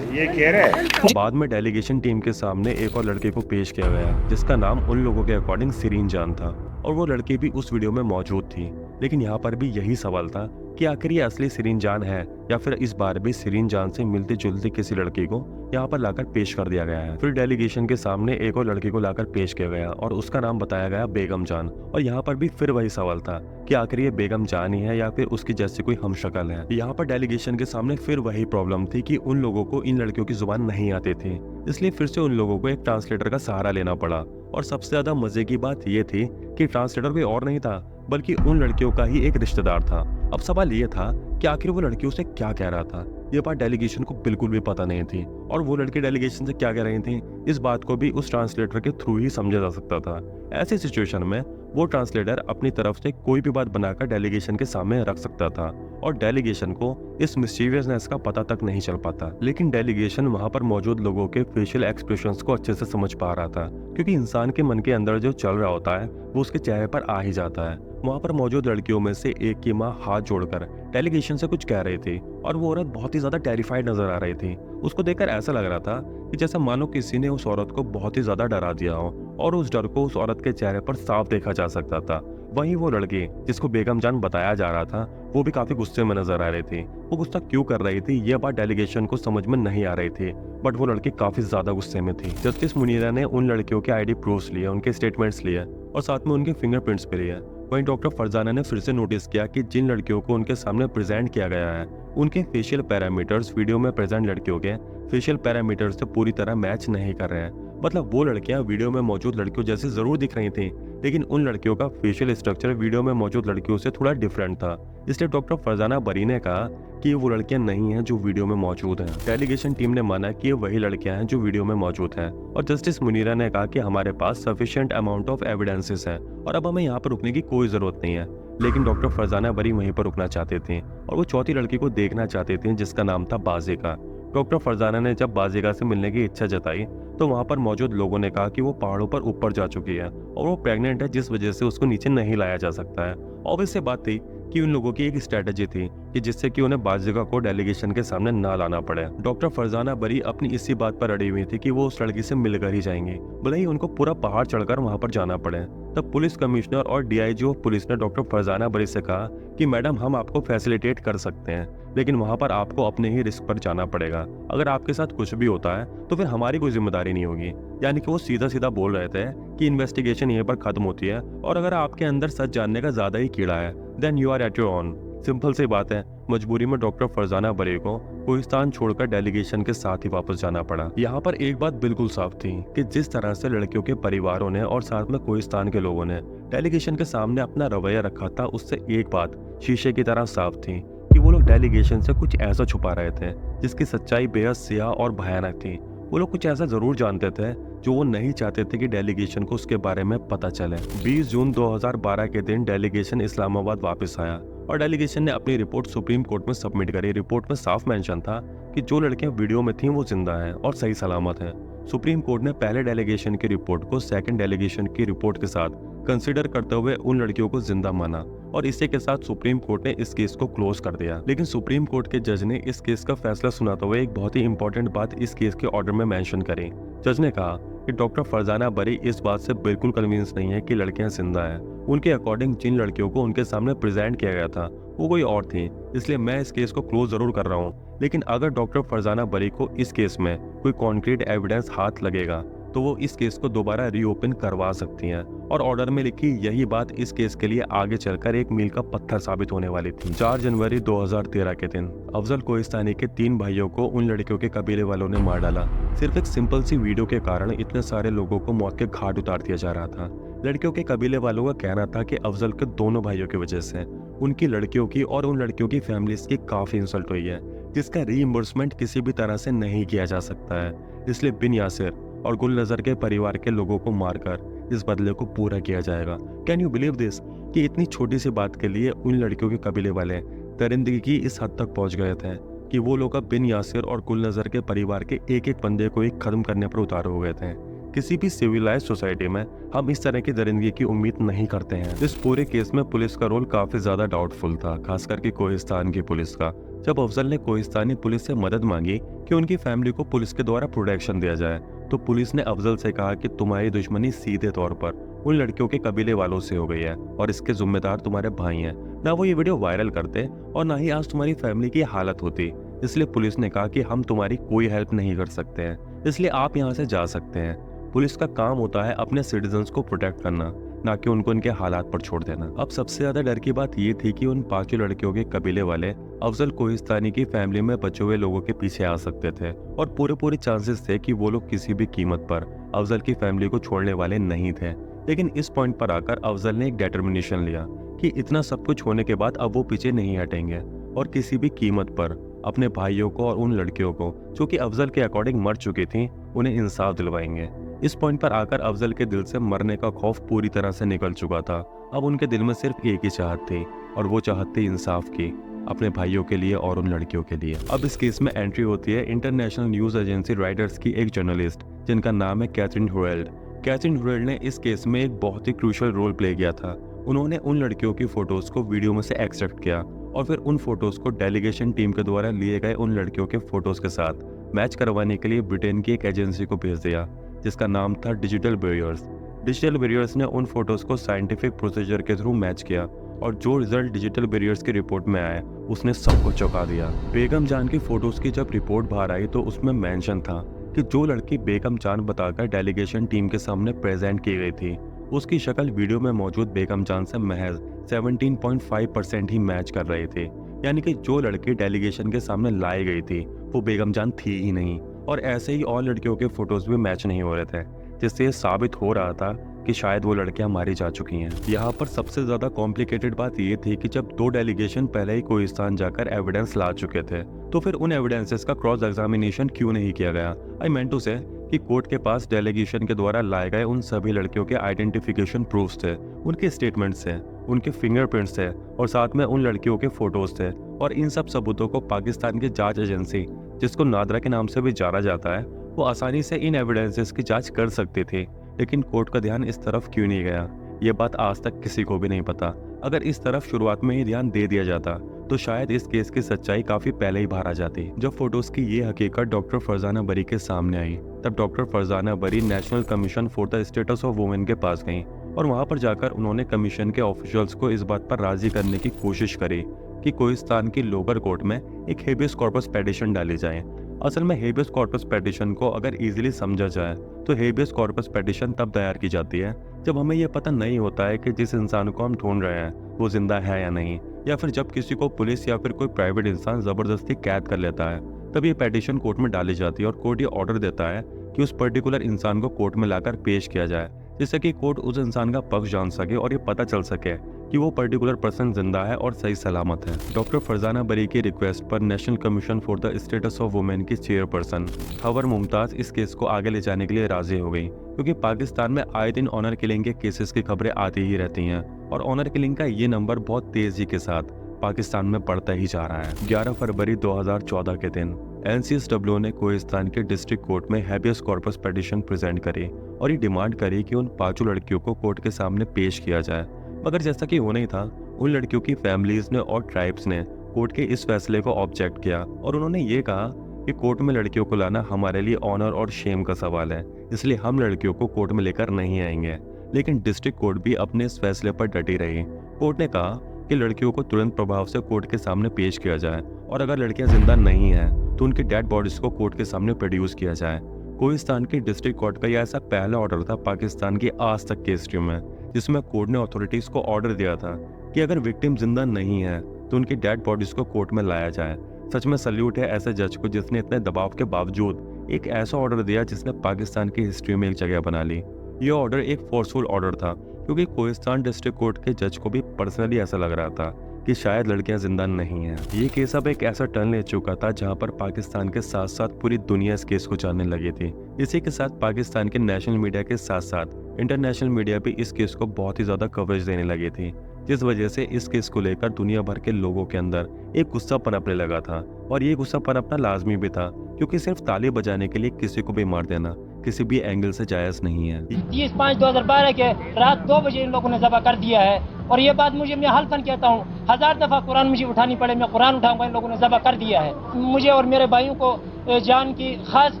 Speaker 8: ये कह रहे हैं।
Speaker 6: बाद में डेलीगेशन टीम के सामने एक और लड़के को पेश किया गया, जिसका नाम उन लोगों के अकॉर्डिंग सिरीन जान था, और वो लड़की भी उस वीडियो में मौजूद थी। लेकिन यहाँ पर भी यही सवाल था कि आखिर ये असली सिरीन जान है या फिर इस बार भी सिरीन जान से मिलती जुलती किसी लड़की को यहाँ पर लाकर पेश कर दिया गया है। फिर डेलीगेशन के सामने एक और लड़की को लाकर पेश किया गया और उसका नाम बताया गया बेगम जान, और यहाँ पर भी फिर वही सवाल था कि आखिर ये बेगम जान ही है या फिर उसकी जैसी कोई हमशक्ल है। यहाँ पर डेलीगेशन के सामने फिर वही प्रॉब्लम थी कि उन लोगों को इन लड़कियों की जुबान नहीं आती थी, इसलिए फिर से उन लोगों को एक ट्रांसलेटर का सहारा लेना पड़ा। और सबसे ज्यादा मजे की बात ये थी कि ट्रांसलेटर कोई और नहीं था बल्कि उन लड़कियों का ही एक रिश्तेदार था। अब सवाल ये था कि आखिर वो लड़कियों से क्या कह रहा था। ये बात डेलीगेशन को बिल्कुल भी पता नहीं थी, और वो लड़की डेलीगेशन से क्या कह रही थी इस बात को भी उस ट्रांसलेटर के थ्रू ही समझा जा सकता था। ऐसी सिचुएशन में वो ट्रांसलेटर अपनी तरफ से कोई भी बात बनाकर डेलीगेशन के सामने रख सकता था, और डेलीगेशन को इस मिस्टीरियसनेस का पता तक नहीं चल पाता। लेकिन डेलीगेशन वहाँ पर मौजूद लोगों के फेशियल एक्सप्रेशंस को अच्छे से समझ पा रहा था, क्योंकि इंसान के मन के अंदर जो चल रहा होता है वो उसके चेहरे पर आ ही जाता है। वहाँ पर मौजूद लड़कियों में से एक की माँ हाथ जोड़कर डेलीगेशन से कुछ कह रही थी, और वो औरत बहुत ही ज्यादा टेरिफाइड नजर आ रही थी। उसको देखकर ऐसा लग रहा था कि जैसा मानो किसी ने उस औरत को बहुत ही ज्यादा डरा दिया हो, और उस डर को उस औरत के चेहरे पर साफ देखा जा सकता था। वहीं वो लड़की जिसको बेगम जान बताया जा रहा था वो भी काफी गुस्से में नजर आ रही थी। वो गुस्सा क्यों कर रही थी ये बात डेलीगेशन को समझ में नहीं आ रही थी, बट वो लड़की काफी ज्यादा गुस्से में थी। जस्टिस मुनीरा ने उन लड़कियों के आईडी प्रूफ्स लिए, उनके स्टेटमेंट्स लिए, और साथ में उनके फिंगरप्रिंट्स भी लिए। वहीं डॉक्टर फरजाना ने फिर से नोटिस किया कि जिन लड़कियों को उनके सामने प्रेजेंट किया गया है उनके फेशियल पैरामीटर्स वीडियो में प्रेजेंट लड़कियों के फेशियल पैरामीटर्स से पूरी तरह मैच नहीं कर रहे हैं। मतलब वो लड़कियां वीडियो में मौजूद लड़कियों जैसी जरूर दिख रही थी, लेकिन उन लड़कियों का फेशियल स्ट्रक्चर वीडियो में मौजूद लड़कियों से थोड़ा डिफरेंट था। इसलिए डॉक्टर फरजाना बरी ने कहा कि वो लड़कियां नहीं हैं जो वीडियो में मौजूद हैं। डेलीगेशन टीम ने माना कि ये वही लड़कियां हैं जो वीडियो में मौजूद हैं और जस्टिस मुनीरा ने कहा कि हमारे पास सफिशिएंट अमाउंट ऑफ एविडेंसेस हैं और अब हमें यहाँ पर रुकने की कोई जरूरत नहीं है। लेकिन डॉक्टर फरजाना बरी वहीं पर रुकना चाहते थे और वो चौथी लड़की को देखना चाहते थे जिसका नाम था बाज़िका। डॉक्टर फरजाना ने जब बाज़िका से मिलने की इच्छा जताई तो वहां पर मौजूद लोगों ने कहा कि वो पहाड़ों पर ऊपर जा चुकी है और वो प्रेग्नेंट है, जिस वजह से उसको नीचे नहीं लाया जा सकता है। ऑब्वियस सी बात थी कि उन लोगों की एक स्ट्रेटेजी थी कि जिससे कि उन्हें बाज़िका को डेलीगेशन के सामने ना लाना पड़े। डॉक्टर फरजाना बरी अपनी इसी बात पर अड़ी हुई थी कि वो उस लड़की से मिलकर ही जाएंगे, भले ही उनको पूरा पहाड़ चढ़कर वहां पर जाना पड़े। तब पुलिस कमिश्नर और डीआईजी ऑफ पुलिस ने डॉक्टर फरजाना बरी से कहा कि मैडम हम आपको फैसिलिटेट कर सकते हैं, लेकिन वहां पर आपको अपने ही रिस्क पर जाना पड़ेगा। अगर आपके साथ कुछ भी होता है तो फिर हमारी कोई जिम्मेदारी नहीं होगी। यानी कि वो सीधा सीधा बोल रहे थे कि इन्वेस्टिगेशन यहीं पर खत्म होती है और अगर आपके अंदर सच जानने का ज्यादा ही कीड़ा है then you are at your own. Simple सी बात है, मजबूरी में डॉक्टर फरजाना बरी को कोहिस्तान छोड़कर डेलीगेशन के साथ ही वापस जाना पड़ा। यहाँ पर एक बात बिल्कुल साफ थी कि जिस तरह से लड़कियों के परिवारों ने और साथ में कोहिस्तान के लोगों ने डेलीगेशन के सामने अपना रवैया रखा था, उससे एक बात शीशे की तरह साफ थी कि वो लोग डेलीगेशन से कुछ ऐसा छुपा रहे थे जिसकी सच्चाई बेहद स्याह और भयानक थी। वो लोग कुछ ऐसा जरूर जानते थे जो वो नहीं चाहते थे कि डेलीगेशन को उसके बारे में पता चले। 20 जून 2012 के दिन डेलीगेशन इस्लामाबाद वापस आया और डेलीगेशन ने अपनी रिपोर्ट सुप्रीम कोर्ट में सबमिट करी। रिपोर्ट में साफ मेंशन था कि जो लड़कियां वीडियो में थीं वो जिंदा हैं और सही सलामत हैं। सुप्रीम कोर्ट ने पहले डेलीगेशन की रिपोर्ट को सेकंड डेलीगेशन की रिपोर्ट के साथ कंसीडर करते हुए उन लड़कियों को जिंदा माना और इसी के साथ सुप्रीम कोर्ट ने इस केस को क्लोज कर दिया। लेकिन सुप्रीम कोर्ट के जज ने इस केस का फैसला सुनाते हुए एक बहुत ही इंपॉर्टेंट बात इस केस के ऑर्डर में मेंशन करी। जज ने कहा कि डॉक्टर फरजाना बरी इस बात से बिल्कुल कन्विंस नहीं है कि लड़कियां जिंदा हैं। उनके अकॉर्डिंग जिन लड़कियों को उनके सामने प्रेजेंट किया गया था वो कोई और थी, इसलिए मैं इस केस को क्लोज जरूर कर रहा हूँ। लेकिन अगर डॉक्टर फरजाना बरी को इस केस में कोई कॉन्क्रीट एविडेंस हाथ लगेगा तो वो इस केस को दोबारा रीओपन करवा सकती हैं और ऑर्डर में लिखी यही बात इस केस के लिए आगे चलकर एक मील का पत्थर साबित होने वाली थी। 4 जनवरी 2013 के दिन अफजल कोहिस्तानी के 3 भाइयों को उन लड़कियों के कबीले वालों ने मार डाला। सिर्फ एक सिंपल सी वीडियो के कारण इतने सारे लोगों को मौत के घाट उतार दिया जा रहा था। लड़कियों के कबीले वालों का कहना था कि अफजल के दोनों भाइयों की वजह से उनकी लड़कियों की और उन लड़कियों की फैमिलीज की काफी इंसल्ट हुई है, जिसका रीइंबर्समेंट किसी भी तरह से नहीं किया जा सकता है। इसलिए बिन यासिर और गुल नजर के परिवार के लोगों को मारकर इस बदले को पूरा किया जाएगा। कैन यू बिलीव दिस कि इतनी छोटी सी बात के लिए उन लड़कियों के कबीले वाले दरिंदगी की इस हद तक पहुंच गए थे कि वो लोग अब बिन यासिर और गुल नजर के परिवार के एक एक बंदे को ही खत्म करने पर उतार हो गए थे। किसी भी सिविलाइज सोसाइटी में हम इस तरह की दरिंदगी की उम्मीद नहीं करते हैं। इस पूरे केस में पुलिस का रोल काफी ज्यादा डाउटफुल था, खास करके कोहिस्तान की पुलिस का। जब अफजल ने कोहिस्तानी पुलिस से मदद मांगी कि उनकी फैमिली को पुलिस के द्वारा प्रोटेक्शन दिया जाए तो पुलिस ने अफजल से कहा कि तुम्हारी दुश्मनी सीधे तौर पर उन लड़कियों के कबीले वालों से हो गई है और इसके जिम्मेदार तुम्हारे भाई हैं। ना वो ये वीडियो वायरल करते और ना ही आज तुम्हारी फैमिली की हालत होती। इसलिए पुलिस ने कहा कि हम तुम्हारी कोई हेल्प नहीं कर सकते हैं, इसलिए आप यहाँ से जा सकते हैं। पुलिस का काम होता है अपने सिटीजन्स को प्रोटेक्ट करना, ना कि उनको उनके हालात पर छोड़ देना। अब सबसे ज्यादा डर की बात ये थी कि उन 5 लड़कियों के कबीले वाले अफजल कोहिस्तानी की फैमिली में बचे हुए लोगों के पीछे आ सकते थे और पूरे चांसेस थे कि वो लोग किसी भी कीमत पर अफजल की फैमिली को छोड़ने वाले नहीं थे। लेकिन इस पॉइंट पर आकर अफजल ने एक डिटर्मिनेशन लिया कि इतना सब कुछ होने के बाद अब वो पीछे नहीं हटेंगे और किसी भी कीमत पर अपने भाइयों को और उन लड़कियों को जो कि अफजल के अकॉर्डिंग मर चुकी थी उन्हें इंसाफ दिलवाएंगे। इस पॉइंट पर आकर अफजल के दिल से मरने का खौफ पूरी तरह से निकल चुका था। अब उनके दिल में सिर्फ एक ही चाहत थी और वो चाहत थी इंसाफ की, अपने भाइयों के लिए और उन लड़कियों के लिए। अब इस केस में एंट्री होती है इंटरनेशनल न्यूज एजेंसी राइटर्स की एक जर्नलिस्ट जिनका नाम है कैथरीन हुरेल्ड। कैथरीन हुरेल्ड ने इस केस में एक बहुत ही क्रूशियल रोल प्ले किया था। उन्होंने उन लड़कियों की फोटोज को वीडियो में से एक्सट्रैक्ट किया और फिर उन फोटोज को डेलीगेशन टीम के द्वारा लिए गए उन लड़कियों के फोटोज के साथ मैच करवाने के लिए ब्रिटेन की एक एजेंसी को भेज दिया जिसका नाम था डिजिटल बैरियर्स। डिजिटल बैरियर्स ने उन फोटोज को साइंटिफिक प्रोसीजर के थ्रू मैच किया और जो रिजल्ट डिजिटल बैरियर्स की रिपोर्ट में आया उसने सबको चौंका दिया। बेगम जान की फोटोज की जब रिपोर्ट बाहर आई तो उसमें मेंशन था कि जो लड़की बेगम जान बताकर डेलीगेशन टीम के सामने प्रेजेंट की गई थी उसकी शक्ल वीडियो में मौजूद बेगम जान से महज 17.5% ही मैच कर रहे थे। यानी कि जो लड़की डेलीगेशन के सामने लाई गई थी वो बेगम जान थी ही नहीं, और ऐसे ही और लड़कियों के फोटोज भी मैच नहीं हो रहे थे, जिससे ये साबित हो रहा था कि शायद वो लड़कियां मारी जा चुकी हैं। यहाँ पर सबसे ज्यादा कॉम्प्लिकेटेड बात ये थी कि जब 2 डेलीगेशन पहले ही कोहिस्तान जाकर एविडेंस ला चुके थे, तो फिर उन एविडेंसेस का क्रॉस एग्जामिनेशन क्यों नहीं किया गया। आई मेंट टू से कि कोर्ट के पास डेलीगेशन के द्वारा लाए गए उन सभी लड़कियों के आइडेंटिफिकेशन प्रूफ्स थे, उनके स्टेटमेंट्स थे, उनके फिंगरप्रिंट्स थे, और साथ में उन लड़कियों के फोटोज थे। और इन सब सबूतों को पाकिस्तान की जांच एजेंसी, जिसको नादरा के नाम से भी जाना जाता है, वो आसानी से इन एविडेंसेस की जांच कर सकती थी। लेकिन कोर्ट का ध्यान इस तरफ क्यों नहीं गया, ये बात आज तक किसी को भी नहीं पता। अगर इस तरफ शुरुआत में ही ध्यान दे दिया जाता तो शायद इस केस की सच्चाई काफी पहले ही बाहर आ जाती। जब फोटोज की ये हकीकत डॉक्टर फरजाना बरी के सामने आई, तब डॉक्टर फरजाना बरी national commission for the status of women के पास गईं, और वहां पर जाकर उन्होंने कमीशन के ऑफिशियल्स को इस बात पर राजी करने की कोशिश करी कि कोहिस्तान की लोअर कोर्ट में एक हेबियस कॉर्पस पेटिशन डाली जाए। असल में हेबियस कॉर्पस पेटिशन को अगर इजीली समझा जाए तो हेबियस कॉर्पस पेटिशन तब दायर की जाती है जब हमें यह पता नहीं होता है कि जिस इंसान को हम ढूंढ रहे हैं वो जिंदा है या नहीं, या फिर जब किसी को पुलिस या फिर कोई प्राइवेट इंसान जबरदस्ती कैद कर लेता है, तब ये पेटिशन कोर्ट में डाली जाती है और कोर्ट ये ऑर्डर देता है कि उस पर्टिकुलर इंसान को कोर्ट में लाकर पेश किया जाए, जिससे कि कोर्ट उस इंसान का पक्ष जान सके और ये पता चल सके कि वो पर्टिकुलर पर्सन जिंदा है और सही सलामत है। डॉक्टर फरजाना बरी की रिक्वेस्ट पर national commission for the status of women की चेयरपर्सन खबर मुमताज इस केस को आगे ले जाने के लिए राजी हो गई, क्योंकि पाकिस्तान में आए दिन ऑनर किलिंग के केसेस की खबरें आती ही रहती हैं, और ऑनर किलिंग का ये नंबर बहुत तेजी के साथ पाकिस्तान में बढ़ता ही जा रहा है। 11 फरवरी 2014 के दिन NCSW ने कोहिस्तान के डिस्ट्रिक्ट कोर्ट में हैबियस कॉर्पस पिटीशन प्रेजेंट करी और ये डिमांड करी कि उन 5 लड़कियों को कोर्ट के सामने पेश किया जाए। मगर जैसा कि होना ही था, उन लड़कियों की फैमिलीज ने और ट्राइब्स ने कोर्ट के इस फैसले को ऑब्जेक्ट किया, और उन्होंने ये कहा कि कोर्ट में लड़कियों को लाना हमारे लिए ऑनर और शेम का सवाल है, इसलिए हम लड़कियों को कोर्ट में लेकर नहीं आएंगे। लेकिन डिस्ट्रिक्ट कोर्ट भी अपने इस फैसले पर डटी रही। कोर्ट ने कहा कि लड़कियों को तुरंत प्रभाव से कोर्ट के सामने पेश किया जाए, और अगर लड़कियां जिंदा नहीं हैं तो उनकी डेड बॉडीज को कोर्ट के सामने प्रोड्यूस किया जाए। कोहिस्तान की डिस्ट्रिक्ट कोर्ट का यह ऐसा पहला ऑर्डर था पाकिस्तान की आज तक की हिस्ट्री में, जिसमें कोर्ट ने अथॉरिटीज को ऑर्डर दिया था कि अगर विक्टिम जिंदा नहीं है तो उनकी डेड बॉडीज को कोर्ट में लाया जाए। सच में सल्यूट है ऐसे जज को जिसने इतने दबाव के बावजूद एक ऐसा ऑर्डर दिया जिसने पाकिस्तान की हिस्ट्री में एक जगह बना ली। ये ऑर्डर एक फोर्सफुल ऑर्डर था, क्योंकि कोहिस्तान डिस्ट्रिक्ट कोर्ट के जज को भी पर्सनली ऐसा लग रहा था कि शायद लड़कियां जिंदा नहीं हैं। ये केस अब एक ऐसा टर्न ले चुका था जहां पर पाकिस्तान के साथ साथ पूरी दुनिया इस केस को जानने लगी थी। इसी के साथ पाकिस्तान के नेशनल मीडिया के साथ साथ इंटरनेशनल मीडिया भी इस केस को बहुत ही ज्यादा कवरेज देने लगी थी, जिस वजह से इस केस को लेकर दुनिया भर के लोगों के अंदर एक गुस्सा पनपने लगा था। और ये गुस्सा पनपना लाजमी भी था, क्योंकि सिर्फ ताली बजाने के लिए किसी को भी मार देना किसी भी एंगल से जायज नहीं है।
Speaker 5: 30/5/2012 के रात 2 बजे इन लोगों ने ज़ब्ह कर दिया है, और ये बात मैं हल्फन कहता हूँ, 1000 दफ़ा कुरान मुझे उठानी पड़े, मैं कुरान उठाऊंगा, इन लोगों ने ज़ब्ह कर दिया है। मुझे और मेरे भाइयों को जान की खास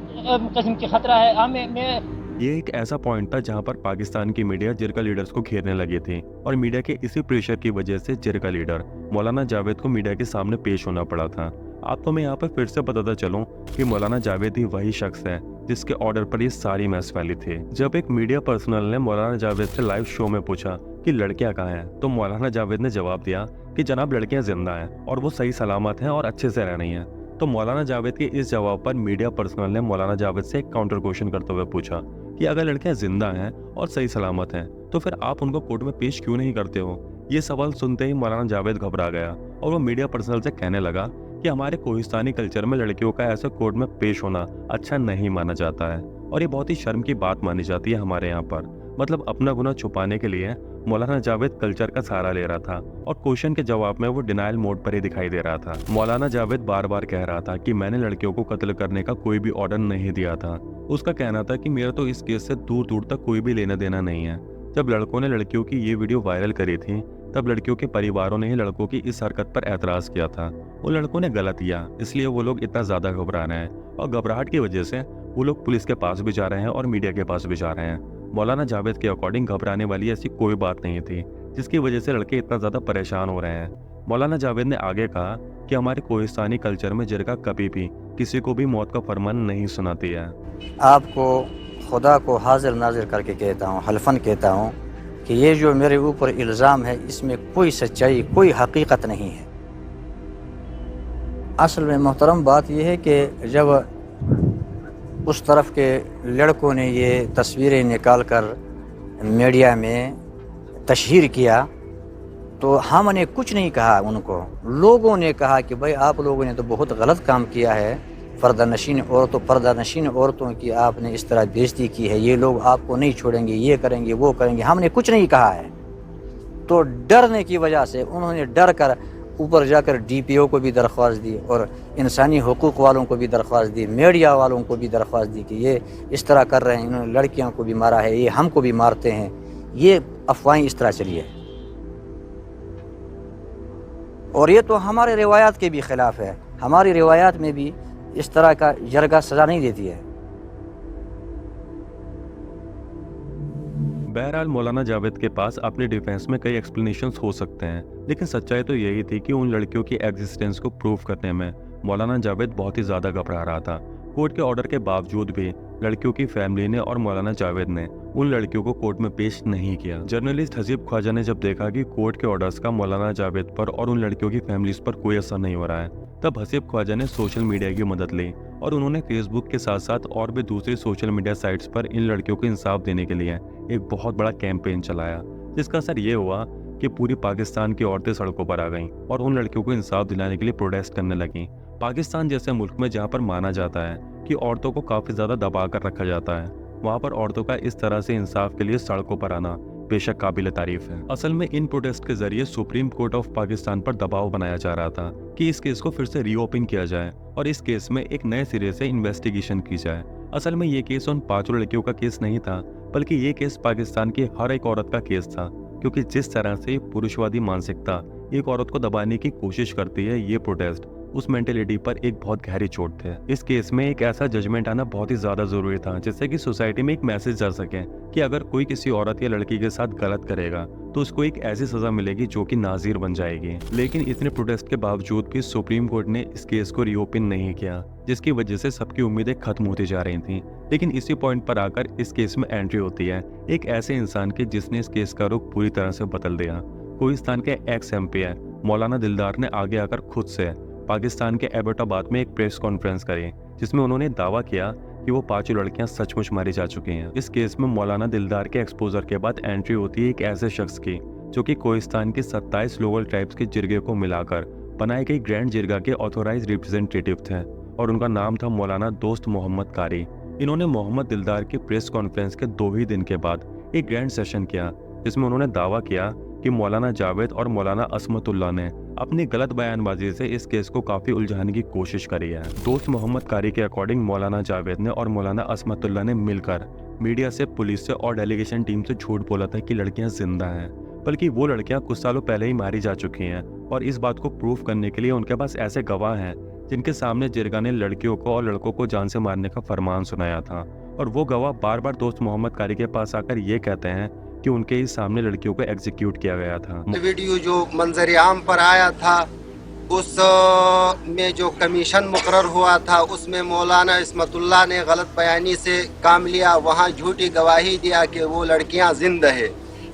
Speaker 5: किस्म की खतरा है।
Speaker 6: ये एक ऐसा पॉइंट था जहां पर पाकिस्तान की मीडिया जिरका लीडर्स को घेरने लगी थी, और मीडिया के इसी प्रेशर की वजह से जिरका लीडर मौलाना जावेद को मीडिया के सामने पेश होना पड़ा था। आपको मैं यहाँ पर फिर से बताता चलूं कि मौलाना जावेद ही वही शख्स है जिसके ऑर्डर पर ये सारी मैस फैली थी। जब एक मीडिया पर्सनल ने मौलाना जावेद से लाइव शो में पूछा कि लड़कियां कहाँ हैं, तो मौलाना जावेद ने जवाब दिया कि जनाब लड़कियां जिंदा हैं और वो सही सलामत हैं और अच्छे से रह रही हैं। तो मौलाना जावेद के इस जवाब पर मीडिया पर्सनल ने मौलाना जावेद से एक काउंटर क्वेश्चन करते हुए पूछा कि अगर लड़कियां जिंदा हैं और सही सलामत हैं तो फिर आप उनको कोर्ट में पेश क्यों नहीं करते हो। ये सवाल सुनते ही मौलाना जावेद घबरा गया और वो मीडिया पर्सनल से कहने लगा कि हमारे कोहिस्तानी कल्चर में लड़कियों का ऐसे कोर्ट में पेश होना अच्छा नहीं माना जाता है, और ये बहुत ही शर्म की बात मानी जाती है हमारे यहाँ पर। मतलब अपना गुनाह छुपाने के लिए मौलाना जावेद कल्चर का सहारा ले रहा था, और क्वेश्चन के जवाब में वो डिनाइल मोड पर ही दिखाई दे रहा था। मौलाना जावेद बार बार कह रहा था कि मैंने लड़कियों को कत्ल करने का कोई भी ऑर्डर नहीं दिया था। उसका कहना था कि मेरा तो इस केस से दूर दूर तक कोई भी लेना देना नहीं है। जब लड़कों ने लड़कियों की ये वीडियो वायरल करी थी, तब लड़कियों के परिवारों ने ही लड़कों की इस हरकत पर एतराज किया था। उन लड़कों ने गलत किया, इसलिए वो लोग इतना ज्यादा घबरा रहे हैं, और घबराहट की वजह से वो लोग पुलिस के पास भी जा रहे हैं और मीडिया के पास भी जा रहे हैं। मौलाना जावेद के अकॉर्डिंग घबराने वाली ऐसी कोई बात नहीं थी जिसकी वजह से लड़के इतना ज्यादा परेशान हो रहे हैं। मौलाना जावेद ने आगे कहा कि हमारे कोहिस्तानी कल्चर में जिरका कभी भी किसी को भी मौत का फरमान नहीं सुनाती है।
Speaker 9: आपको खुदा को हाजिर नाजिर करके कहता हूँ, हल्फन कहता हूँ कि ये जो मेरे ऊपर इल्ज़ाम है इसमें कोई सच्चाई, कोई हकीकत नहीं है। असल में मोहतरम बात यह है कि जब उस तरफ के लड़कों ने ये तस्वीरें निकाल कर मीडिया में तशहीर किया तो हमने कुछ नहीं कहा उनको। लोगों ने कहा कि भाई आप लोगों ने तो बहुत गलत काम किया है, पर्दानशीन औरतों की आपने इस तरह बेइज्जती की है, ये लोग आपको नहीं छोड़ेंगे, ये करेंगे वो करेंगे। हमने कुछ नहीं कहा है। तो डरने की वजह से उन्होंने डर कर ऊपर जाकर DPO को भी दरख्वास्त दी और इंसानी हुकूक़ वालों को भी दरख्वास्त दी, मीडिया वालों को भी दरख्वास्त दी कि ये इस तरह कर रहे हैं, इन्होंने लड़कियों को भी मारा है, ये हमको भी मारते हैं, ये अफवाहें इस तरह चली है। और ये तो हमारे रिवायात के भी ख़िलाफ़ है। हमारी रिवायात में भी इस तरह का जरगा सज़ा नहीं देती है।
Speaker 6: बहरहाल मौलाना जावेद के पास अपने डिफेंस में कई एक्सप्लेनेशंस हो सकते हैं, लेकिन सच्चाई तो यही थी कि उन लड़कियों की एग्जिस्टेंस को प्रूव करने में मौलाना जावेद बहुत ही ज़्यादा घबरा रहा था। कोर्ट के ऑर्डर के बावजूद भी लड़कियों की फैमिली ने और मौलाना जावेद ने उन लड़कियों को कोर्ट में पेश नहीं किया। जर्नलिस्ट हसीब ख्वाजा ने जब देखा कि कोर्ट के ऑर्डर्स का मौलाना जावेद पर और उन लड़कियों की फैमिलीज पर कोई असर नहीं हो रहा है, तब हसीब ख्वाजा ने सोशल मीडिया की मदद ली और उन्होंने फेसबुक के साथ साथ और भी दूसरी सोशल मीडिया साइट्स पर इन लड़कियों को इंसाफ देने के लिए एक बहुत बड़ा कैंपेन चलाया, जिसका असर ये हुआ कि पूरी पाकिस्तान की औरतें सड़कों पर आ गईं और उन लड़कियों को इंसाफ दिलाने के लिए प्रोटेस्ट करने लगीं। पाकिस्तान जैसे मुल्क में जहाँ पर माना जाता है कि औरतों को काफ़ी ज़्यादा दबा कर रखा जाता है, वहाँ पर औरतों का इस तरह से इंसाफ के लिए सड़कों पर आना बेशक काबिल तारीफ है। असल में इन प्रोटेस्ट के जरिए सुप्रीम कोर्ट ऑफ पाकिस्तान पर दबाव बनाया जा रहा था कि इस केस को फिर से रीओपन किया जाए और इस केस में एक नए सिरे से इन्वेस्टिगेशन की जाए। असल में ये केस उन 5 लड़कियों का केस नहीं था, बल्कि ये केस पाकिस्तान की हर एक औरत का केस था, क्योंकि जिस तरह से पुरुषवादी मानसिकता एक औरत को दबाने की कोशिश करती है, ये प्रोटेस्ट उस मेंटेलिटी पर एक बहुत गहरी चोट थे। इस केस में एक ऐसा जजमेंट आना बहुत ही ज्यादा जरूरी था, जिससे कि सोसाइटी में एक मैसेज जा सके कि अगर कोई किसी औरत या लड़की के साथ गलत करेगा तो उसको एक ऐसी सजा मिलेगी जो कि नाज़िर बन जाएगी। लेकिन इतने प्रोटेस्ट के बावजूद भी सुप्रीम कोर्ट ने इस केस को रीओपन नहीं किया, जिसकी वजह से सबकी उम्मीदें खत्म होती जा रही थी। लेकिन इसी पॉइंट पर आकर इस केस में एंट्री होती है एक ऐसे इंसान की जिसने इस केस का रुख पूरी तरह से बदल दिया। कोहिस्तान के एक्स MP है मौलाना दिलदार ने आगे आकर खुद से पाकिस्तान के एबटाबाद में एक प्रेस कॉन्फ्रेंस करी, जिसमें उन्होंने दावा किया कि वो 5 लड़कियां सचमुच मारी जा चुकी हैं। इस केस में मौलाना दिलदार के एक्सपोजर के बाद एंट्री होती है एक ऐसे शख्स की जो कि कोहिस्तान के 27 लोकल ट्राइब्स के जिरगे को मिलाकर बनाई गई ग्रैंड जिरगा के ऑथोराइज रिप्रेजेंटेटिव थे और उनका नाम था मौलाना दोस्त मोहम्मद कारी। इन्होंने मोहम्मद दिलदार की प्रेस कॉन्फ्रेंस के 2 ही दिन के बाद एक ग्रैंड सेशन किया, जिसमें उन्होंने दावा किया कि मौलाना जावेद और मौलाना असमतुल्लाह ने अपनी गलत बयानबाजी से इस केस को काफी उलझाने की कोशिश करी है। दोस्त मोहम्मद कारी के अकॉर्डिंग मौलाना जावेद ने और मौलाना असमतुल्लाह ने मिलकर मीडिया से, पुलिस से और डेलीगेशन टीम से झूठ बोला था कि लड़कियां जिंदा हैं, बल्कि वो लड़कियां कुछ सालों पहले ही मारी जा चुकी हैं और इस बात को प्रूव करने के लिए उनके पास ऐसे गवाह हैं जिनके सामने जिरगा ने लड़कियों को और लड़कों को जान से मारने का फरमान सुनाया था। और वो गवाह बार बार दोस्त मोहम्मद कारी के पास आकर ये कहते हैं कि उनके ही सामने लड़कियों को एग्जीक्यूट किया गया था।
Speaker 10: वीडियो जो मंजर आम पर आया था उस में जो कमीशन मुकर्रर हुआ था उसमें मौलाना इस्मतुल्लाह ने गलत बयानी से काम लिया, वहाँ झूठी गवाही दिया कि वो लड़कियाँ जिंदा है,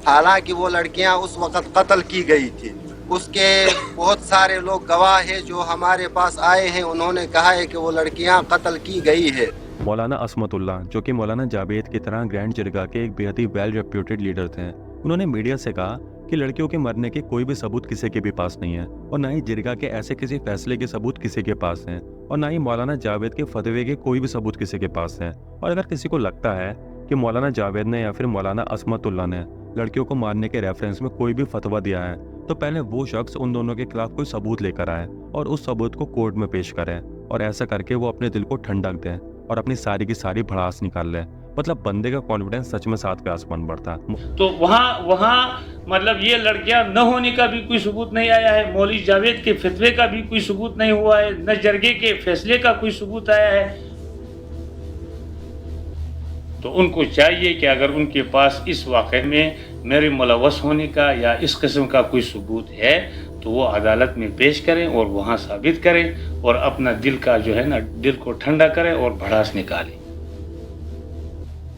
Speaker 10: हालांकि वो लड़कियाँ उस वक़्त कत्ल की गई थी। उसके बहुत सारे लोग गवाह हैं जो हमारे पास आए हैं, उन्होंने कहा है कि वो लड़कियाँ कत्ल की गई है।
Speaker 6: मौलाना असमतुल्लाह, जो कि मौलाना जावेद की तरह ग्रैंड जिरगा के एक बेहद ही वेल रेप्यूटेड लीडर थे, उन्होंने मीडिया से कहा कि लड़कियों के मरने के कोई भी सबूत किसी के भी पास नहीं है और ना ही जिरगा के ऐसे किसी फैसले के सबूत किसी के पास हैं और ना ही मौलाना जावेद के फतवे के कोई भी सबूत किसी के पास हैं। और अगर किसी को लगता है कि मौलाना जावेद ने या फिर मौलाना असमतुल्लाह ने लड़कियों को मारने के रेफरेंस में कोई भी फतवा दिया है, तो पहले वो शख्स उन दोनों के खिलाफ कोई सबूत लेकर आए और उस सबूत को कोर्ट में पेश करें और ऐसा करके वो अपने दिल को ठंडक दें और अपनी सारी की सारी भड़ास निकाल ले। मतलब बंदे का कॉन्फिडेंस सच में 7 पे आसमान बढ़ता।
Speaker 5: तो वहाँ मतलब ये लड़कियां न होने का भी कोई सबूत नहीं आया है, मौलवी जावेद के फतवे का भी कोई सबूत नहीं हुआ है, न जरगे के फैसले का कोई सबूत आया है। तो उनको चाहिए कि अगर उनके पास इस वाक़े में मेरे मुलव्वस होने का या इस किस्म का कोई सबूत है तो वो अदालत में पेश करें और वहाँ साबित करें और अपना दिल का जो है ना, दिल को ठंडा करें और भड़ास निकालें।